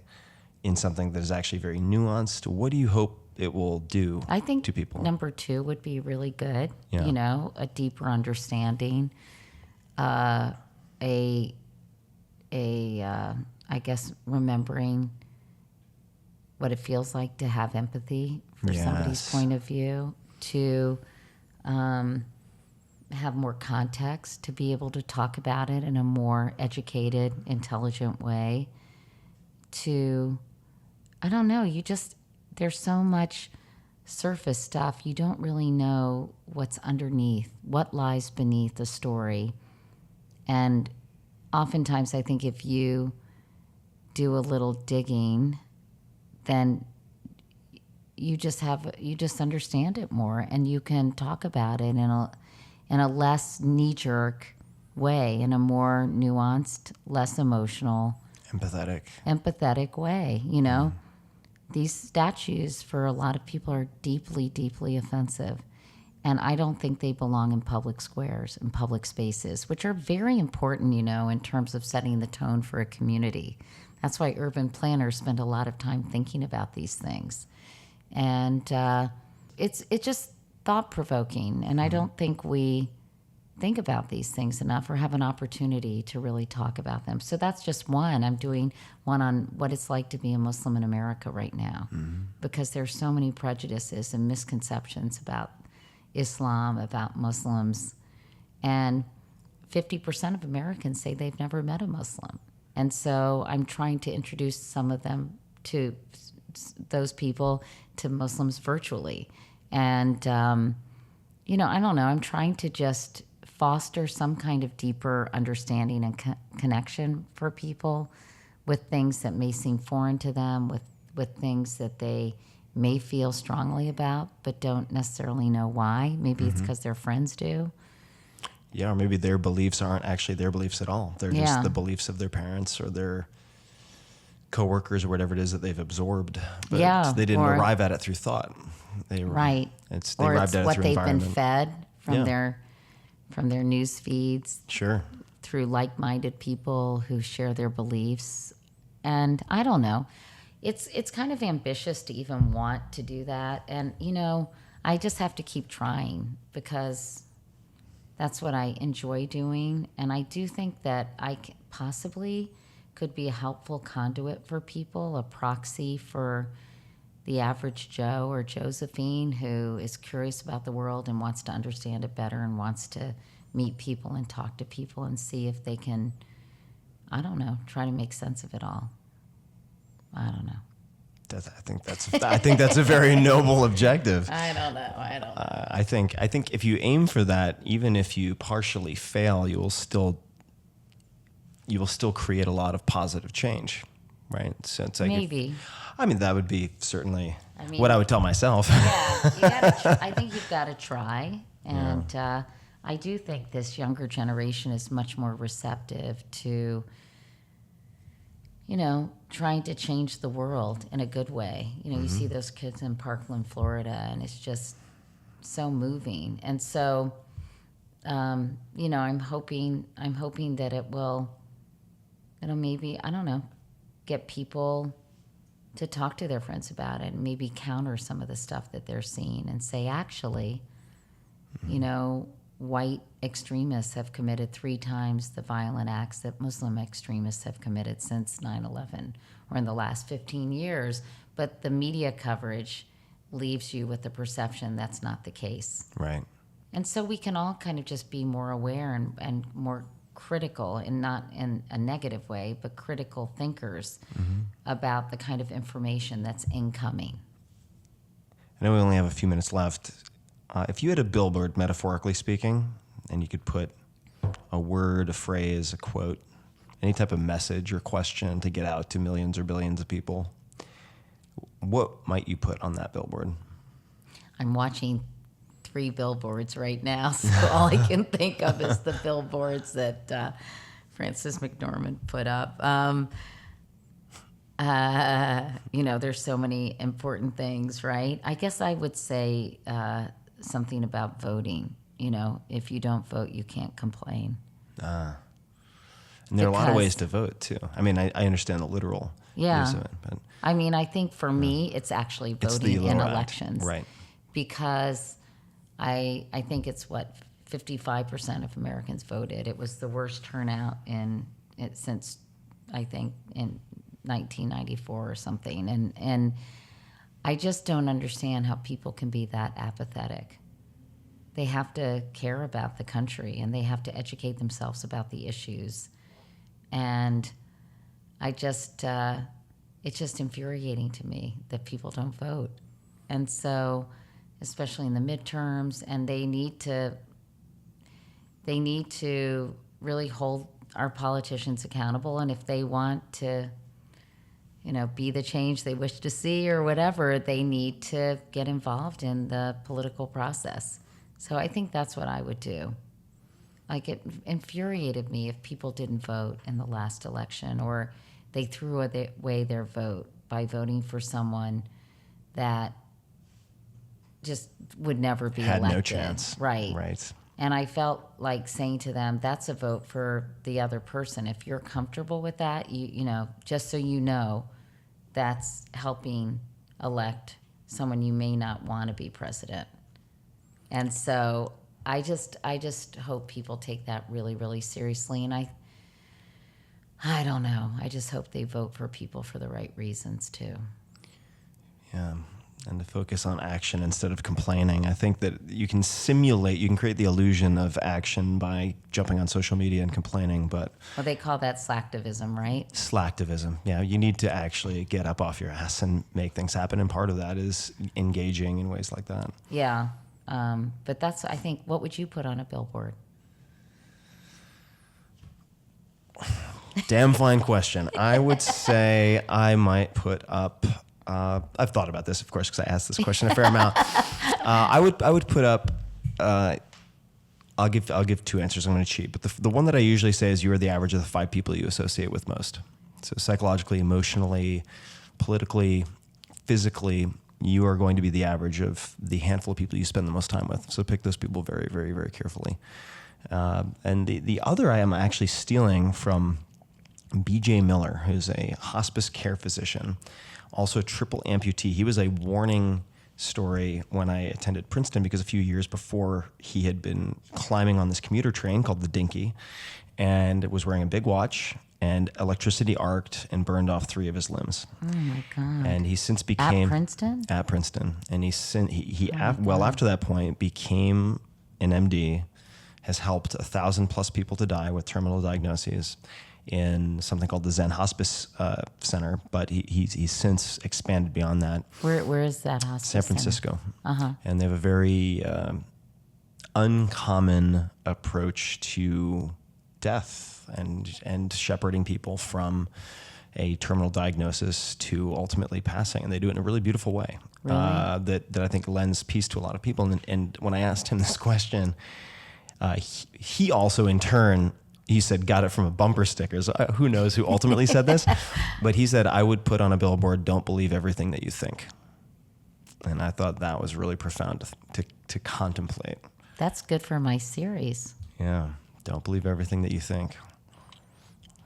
in something that is actually very nuanced? What do you hope it will do I think to people? Number 2 would be really good. Yeah. You know, a deeper understanding, I guess remembering what it feels like to have empathy for somebody's point of view, to have more context, to be able to talk about it in a more educated, intelligent way, to, I don't know, there's so much surface stuff. You don't really know what's underneath, what lies beneath the story. And oftentimes I think if you do a little digging, then you just understand it more, and you can talk about it in a less knee-jerk way, in a more nuanced, less emotional, empathetic way, you know? These statues, for a lot of people, are deeply, deeply offensive. And I don't think they belong in public squares and public spaces, which are very important, you know, in terms of setting the tone for a community. That's why urban planners spend a lot of time thinking about these things. And it's just thought-provoking. And I don't think we think about these things enough or have an opportunity to really talk about them. So that's just one. I'm doing one on what it's like to be a Muslim in America right now, because there's so many prejudices and misconceptions about Islam, about Muslims. And 50% of Americans say they've never met a Muslim. And so I'm trying to introduce some of them to those people to Muslims virtually. And, you know, I don't know, I'm trying to just foster some kind of deeper understanding and connection for people with things that may seem foreign to them, with things that they may feel strongly about, but don't necessarily know why. Maybe it's because their friends do. Yeah, or maybe their beliefs aren't actually their beliefs at all. They're just the beliefs of their parents or their coworkers or whatever it is that they've absorbed. But they didn't arrive at it through thought. They arrived at it through what they've been environment. fed from their news feeds. Sure. Through like-minded people who share their beliefs. And I don't know. It's kind of ambitious to even want to do that. And, I just have to keep trying because that's what I enjoy doing. And I do think that I possibly could be a helpful conduit for people, a proxy for the average Joe or Josephine who is curious about the world and wants to understand it better and wants to meet people and talk to people and see if they can, I don't know, try to make sense of it all. I don't know. I think that's a very noble objective. I don't know. I think if you aim for that, even if you partially fail, you will still create a lot of positive change, right? So it's like maybe. That would be certainly what I would tell myself. Yeah, I think you've got to try, and I do think this younger generation is much more receptive to, trying to change the world in a good way. You see those kids in Parkland, Florida, and it's just so moving. And so, I'm hoping that it will, maybe, I don't know, get people to talk to their friends about it and maybe counter some of the stuff that they're seeing and say, actually, white extremists have committed 3 times the violent acts that Muslim extremists have committed since 9/11 or in the last 15 years. But the media coverage leaves you with the perception that's not the case. Right. And so we can all kind of just be more aware and more critical, and not in a negative way, but critical thinkers about the kind of information that's incoming. I know we only have a few minutes left. If you had a billboard, metaphorically speaking, and you could put a word, a phrase, a quote, any type of message or question to get out to millions or billions of people, what might you put on that billboard? I'm watching 3 billboards right now, so all I can think of is the billboards that Frances McDormand put up. There's so many important things, right? I guess I would say something about voting. If you don't vote, you can't complain. And there are a lot of ways to vote, too. I understand the literal use of it. But I think for me, it's actually voting in elections. Right. Because I think it's 55% of Americans voted. It was the worst turnout since I think in 1994 or something. And I just don't understand how people can be that apathetic. They have to care about the country and they have to educate themselves about the issues. And it's just infuriating to me that people don't vote. And so, especially in the midterms, and they need to really hold our politicians accountable. And if they want to, be the change they wish to see or whatever, they need to get involved in the political process. So I think that's what I would do. Like, it infuriated me if people didn't vote in the last election, or they threw away their vote by voting for someone that just would never be elected. Had no chance. Right. And I felt like saying to them, that's a vote for the other person. If you're comfortable with that, just so you know, that's helping elect someone you may not want to be president. And so I just hope people take that really, really seriously. And I don't know. I just hope they vote for people for the right reasons too. Yeah. And to focus on action instead of complaining. I think that you can create the illusion of action by jumping on social media and complaining, but... Well, they call that slacktivism, right? Slacktivism, yeah. You need to actually get up off your ass and make things happen, and part of that is engaging in ways like that. Yeah, but that's, I think, what would you put on a billboard? Damn fine question. I would say I might put up... I've thought about this, of course, because I asked this question a fair amount. I would put up. I'll give two answers. I'm going to cheat, but the one that I usually say is you are the average of the 5 people you associate with most. So psychologically, emotionally, politically, physically, you are going to be the average of the handful of people you spend the most time with. So pick those people very, very, very carefully. And the other I am actually stealing from B.J. Miller, who's a hospice care physician, also a triple amputee. He was a warning story when I attended Princeton because a few years before he had been climbing on this commuter train called the Dinky and was wearing a big watch, and electricity arced and burned off 3 of his limbs. Oh my God. And he since became... At Princeton? At Princeton. And after that point became an MD, has helped 1,000 plus people to die with terminal diagnoses in something called the Zen Hospice Center, but he's since expanded beyond that. Where is that hospice? San Francisco. Uh-huh. And they have a very uncommon approach to death and shepherding people from a terminal diagnosis to ultimately passing, and they do it in a really beautiful way. Really? That I think lends peace to a lot of people. And when I asked him this question, he also in turn, he said, got it from a bumper sticker. So who knows who ultimately said this, but he said, I would put on a billboard, don't believe everything that you think. And I thought that was really profound to contemplate. That's good for my series. Yeah, don't believe everything that you think.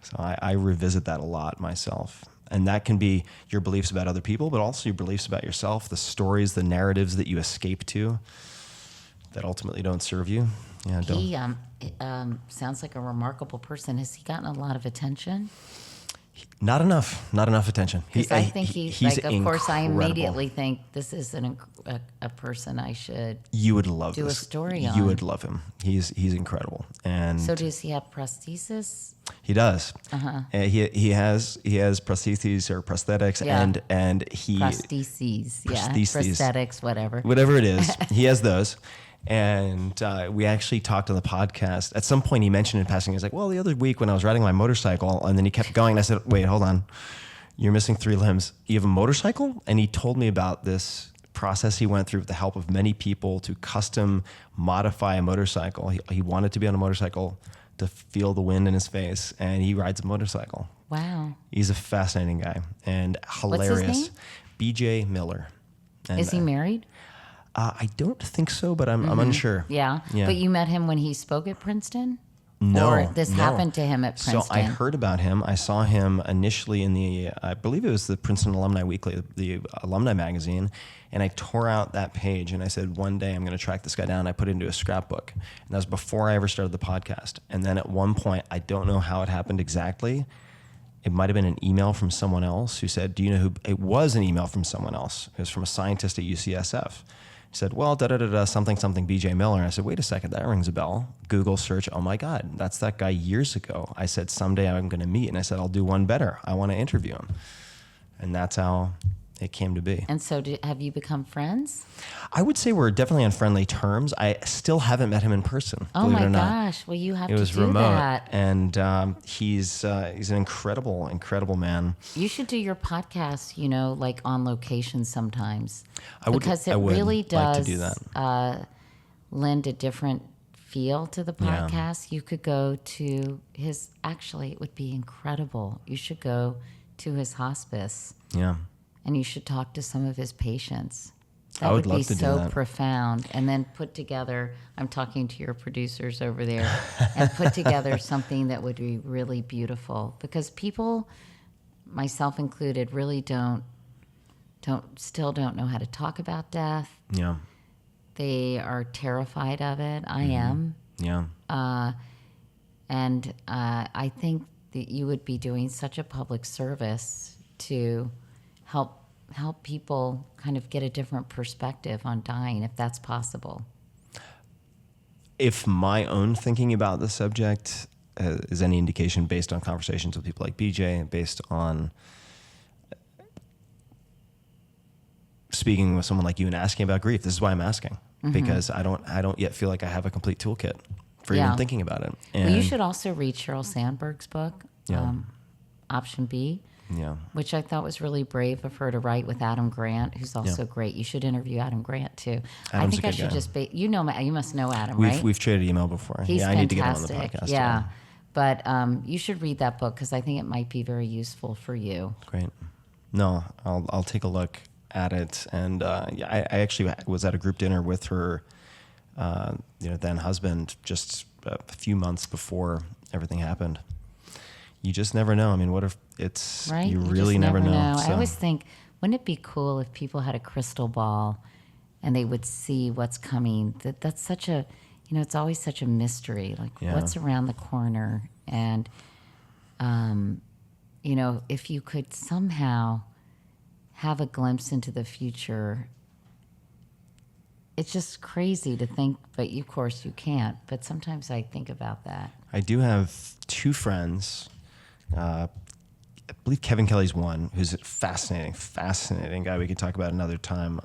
So I revisit that a lot myself. And that can be your beliefs about other people, but also your beliefs about yourself, the stories, the narratives that you escape to that ultimately don't serve you. Yeah, He sounds like a remarkable person. Has he gotten a lot of attention? Not enough attention. Because I think he's like, of incredible. course, I immediately think this is a person I should. You would love do this. A story on. You would love him. He's incredible. And so does he have prosthesis? He does. Uh-huh. He has prostheses or prosthetics, Yeah. and he prostheses, prosthetics, whatever it is. He has those. And we actually talked on the podcast. At some point, he mentioned in passing, he was like, well, the other week when I was riding my motorcycle, and then he kept going, and I said, wait, hold on. You're missing 3 limbs. You have a motorcycle? And he told me about this process he went through with the help of many people to custom modify a motorcycle. He wanted to be on a motorcycle to feel the wind in his face, and he rides a motorcycle. Wow. He's a fascinating guy and hilarious. What's his name? B.J. Miller. And, is he married? I don't think so, but I'm unsure. Yeah. But you met him when he spoke at Princeton? No. Or this happened to him at Princeton? So I heard about him. I saw him initially in I believe it was the Princeton Alumni Weekly, the alumni magazine, and I tore out that page and I said, one day I'm going to track this guy down. I put it into a scrapbook. And that was before I ever started the podcast. And then at one point, I don't know how it happened exactly. It might have been an email from someone else who said, do you know who? It was an email from someone else. It was from a scientist at UCSF. He said, well, something B.J. Miller. And I said, wait a second, that rings a bell. Google search, oh my God, that's that guy years ago. I said, someday I'm going to meet. And I said, I'll do one better. I want to interview him. And that's how it came to be. And so have you become friends? I would say we're definitely on friendly terms. I still haven't met him in person. Oh my gosh. Well, you have to do that. It was remote. And he's an incredible man. You should do your podcast, like on location sometimes. Because it really does like to do that. Lend a different feel to the podcast. Yeah. You could go to it would be incredible. You should go to his hospice. Yeah. And you should talk to some of his patients. I would love to do that. That would be so profound. And then put together, I'm talking to your producers over there, and put together something that would be really beautiful. Because people, myself included, really still don't know how to talk about death. Yeah. They are terrified of it. I am. Yeah. And I think that you would be doing such a public service to help people kind of get a different perspective on dying, if that's possible. If my own thinking about the subject is any indication, based on conversations with people like BJ, based on speaking with someone like you and asking about grief, this is why I'm asking, because I don't yet feel like I have a complete toolkit for even thinking about it. And well, you should also read Sheryl Sandberg's book, Option B. Yeah. which I thought was really brave of her to write with Adam Grant, who's also great. You should interview Adam Grant too. I Adam's think a I good should guy. just be, you must know Adam, right? We've traded email before. He's I need to get him on the fantastic. podcast. Yeah. But you should read that book because I think it might be very useful for you. Great. No, I'll take a look at it. And I actually was at a group dinner with her, then husband, just a few months before everything happened. You just never know. I mean, what if it's Right? you You really just never know. I always think, wouldn't it be cool if people had a crystal ball and they would see what's coming? That's such a, it's always such a mystery. Like, what's around the corner? And, if you could somehow have a glimpse into the future, it's just crazy to think, but of course you can't. But sometimes I think about that. I do have two friends. I believe Kevin Kelly's one, who's a fascinating guy we could talk about another time.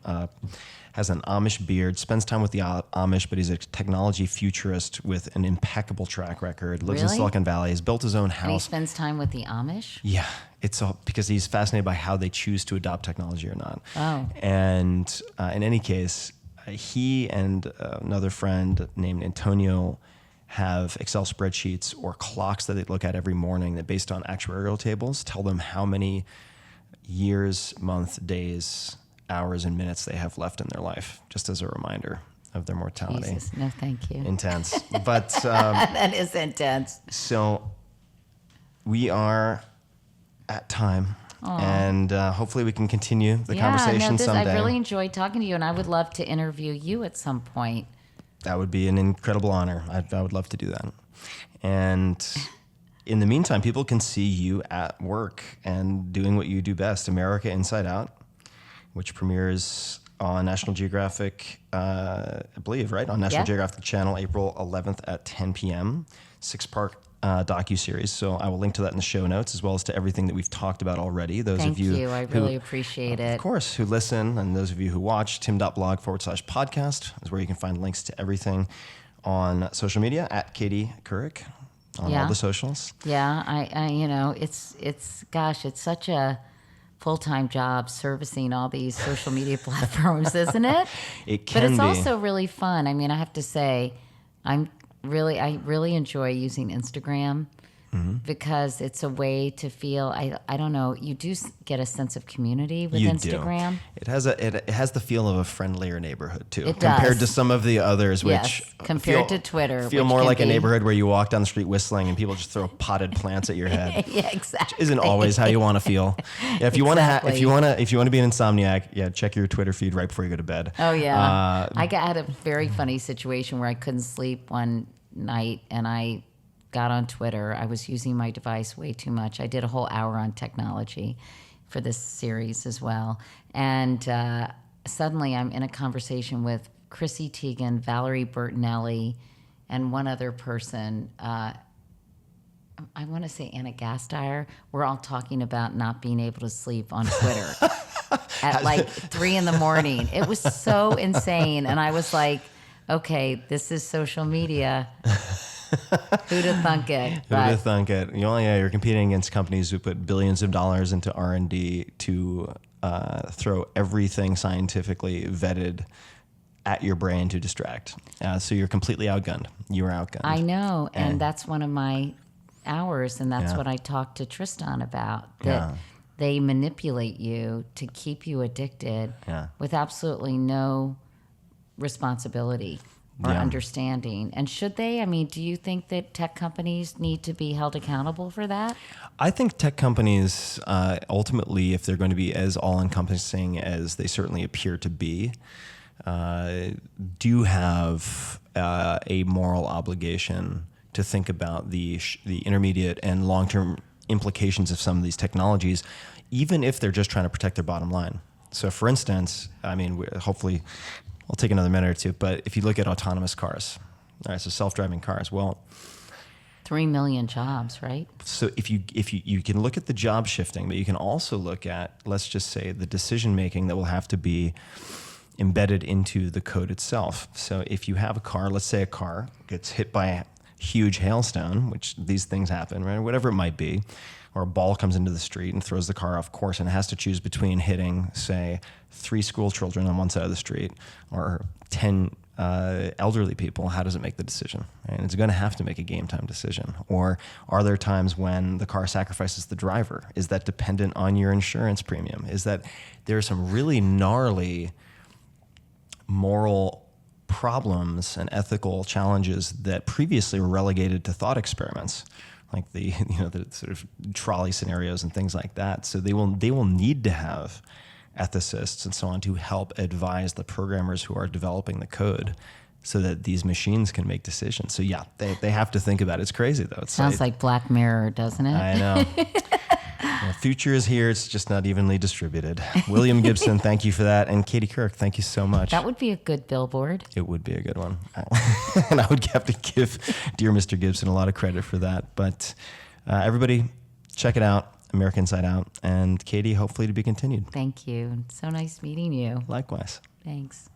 Has an Amish beard, spends time with the Amish, but he's a technology futurist with an impeccable track record. Lives in Really? Silicon Valley. He's built his own And he house. spends time with the Amish? Yeah, it's all because he's fascinated by how they choose to adopt technology or not. Oh. And in any case, he and another friend named Antonio have Excel spreadsheets or clocks that they look at every morning that, based on actuarial tables, tell them how many years, months, days, hours, and minutes they have left in their life, just as a reminder of their mortality. Jesus, no thank you. Intense. But That is intense. so we are at time. And hopefully we can continue the conversation someday. I really enjoyed talking to you, and I would love to interview you at some point. That would be an incredible honor. I would love to do that. And in the meantime, people can see you at work and doing what you do best, America Inside Out, which premieres on National Geographic, I believe, right? On National Geographic Channel, April 11th at 10 p.m. 6-part docuseries. So I will link to that in the show notes, as well as to everything that we've talked about already. Those Thank of you you. I really appreciate it. Of course, who listen, and those of you who watch, tim.blog/podcast is where you can find links to everything on social media at Katie Couric on all the socials. Yeah, I it's such a full-time job servicing all these social media platforms, isn't it? It can But it's be. also really fun. I mean, I have to say, I really enjoy using Instagram because it's a way to feel, I don't know, you do get a sense of community with Instagram. Do. It has the feel of a friendlier neighborhood too, It compared does. to some of the others, Yes, which compared to Twitter, feel which more can like a be- neighborhood where you walk down the street whistling and people just throw potted plants at your head. Yeah, exactly. Isn't always how you want to feel. Yeah, if you Exactly. want to be an insomniac, check your Twitter feed right before you go to bed. Oh yeah, I had a very funny situation where I couldn't sleep one night, and I got on Twitter. I was using my device way too much. I did a whole hour on technology for this series as well, and suddenly I'm in a conversation with Chrissy Teigen, Valerie Bertinelli, and one other person. I want to say Anna Gasteyer. We're all talking about not being able to sleep on Twitter at like 3 a.m. It was so insane. And I was like, okay, this is social media. Who'd have thunk it? Who'd have thunk it? You're competing against companies who put billions of dollars into R&D to throw everything scientifically vetted at your brain to distract. So you're completely outgunned. You are outgunned. I know. And that's one of my hours. And that's Yeah. what I talked to Tristan about. That they manipulate you to keep you addicted with absolutely no responsibility or understanding. And should they? I mean, do you think that tech companies need to be held accountable for that? I think tech companies, ultimately, if they're going to be as all-encompassing as they certainly appear to be, do have a moral obligation to think about the intermediate and long-term implications of some of these technologies, even if they're just trying to protect their bottom line. So, for instance, I mean, hopefully, I'll take another minute or two, but if you look at autonomous cars, all right, so self-driving cars, well, 3 million jobs, right? so if you can look at the job shifting, but you can also look at, let's just say, the decision making that will have to be embedded into the code itself. So if you have a car, let's say a car gets hit by a huge hailstone, which these things happen, right? Whatever it might be, or a ball comes into the street and throws the car off course, and it has to choose between hitting, say, 3 school children on one side of the street or 10 elderly people, how does it make the decision? And it's going to have to make a game time decision. Or are there times when the car sacrifices the driver? Is that dependent on your insurance premium? Is that there are some really gnarly moral problems and ethical challenges that previously were relegated to thought experiments, like the sort of trolley scenarios and things like that. So they will need to have ethicists and so on to help advise the programmers who are developing the code so that these machines can make decisions. So yeah, they have to think about it. It's crazy though. It sounds like Black Mirror, doesn't it? I know. The future is here. It's just not evenly distributed. William Gibson, thank you for that. And Katie Couric, thank you so much. That would be a good billboard. It would be a good one. And I would have to give dear Mr. Gibson a lot of credit for that. But everybody, check it out. America Inside Out. And Katie, hopefully to be continued. Thank you. So nice meeting you. Likewise. Thanks.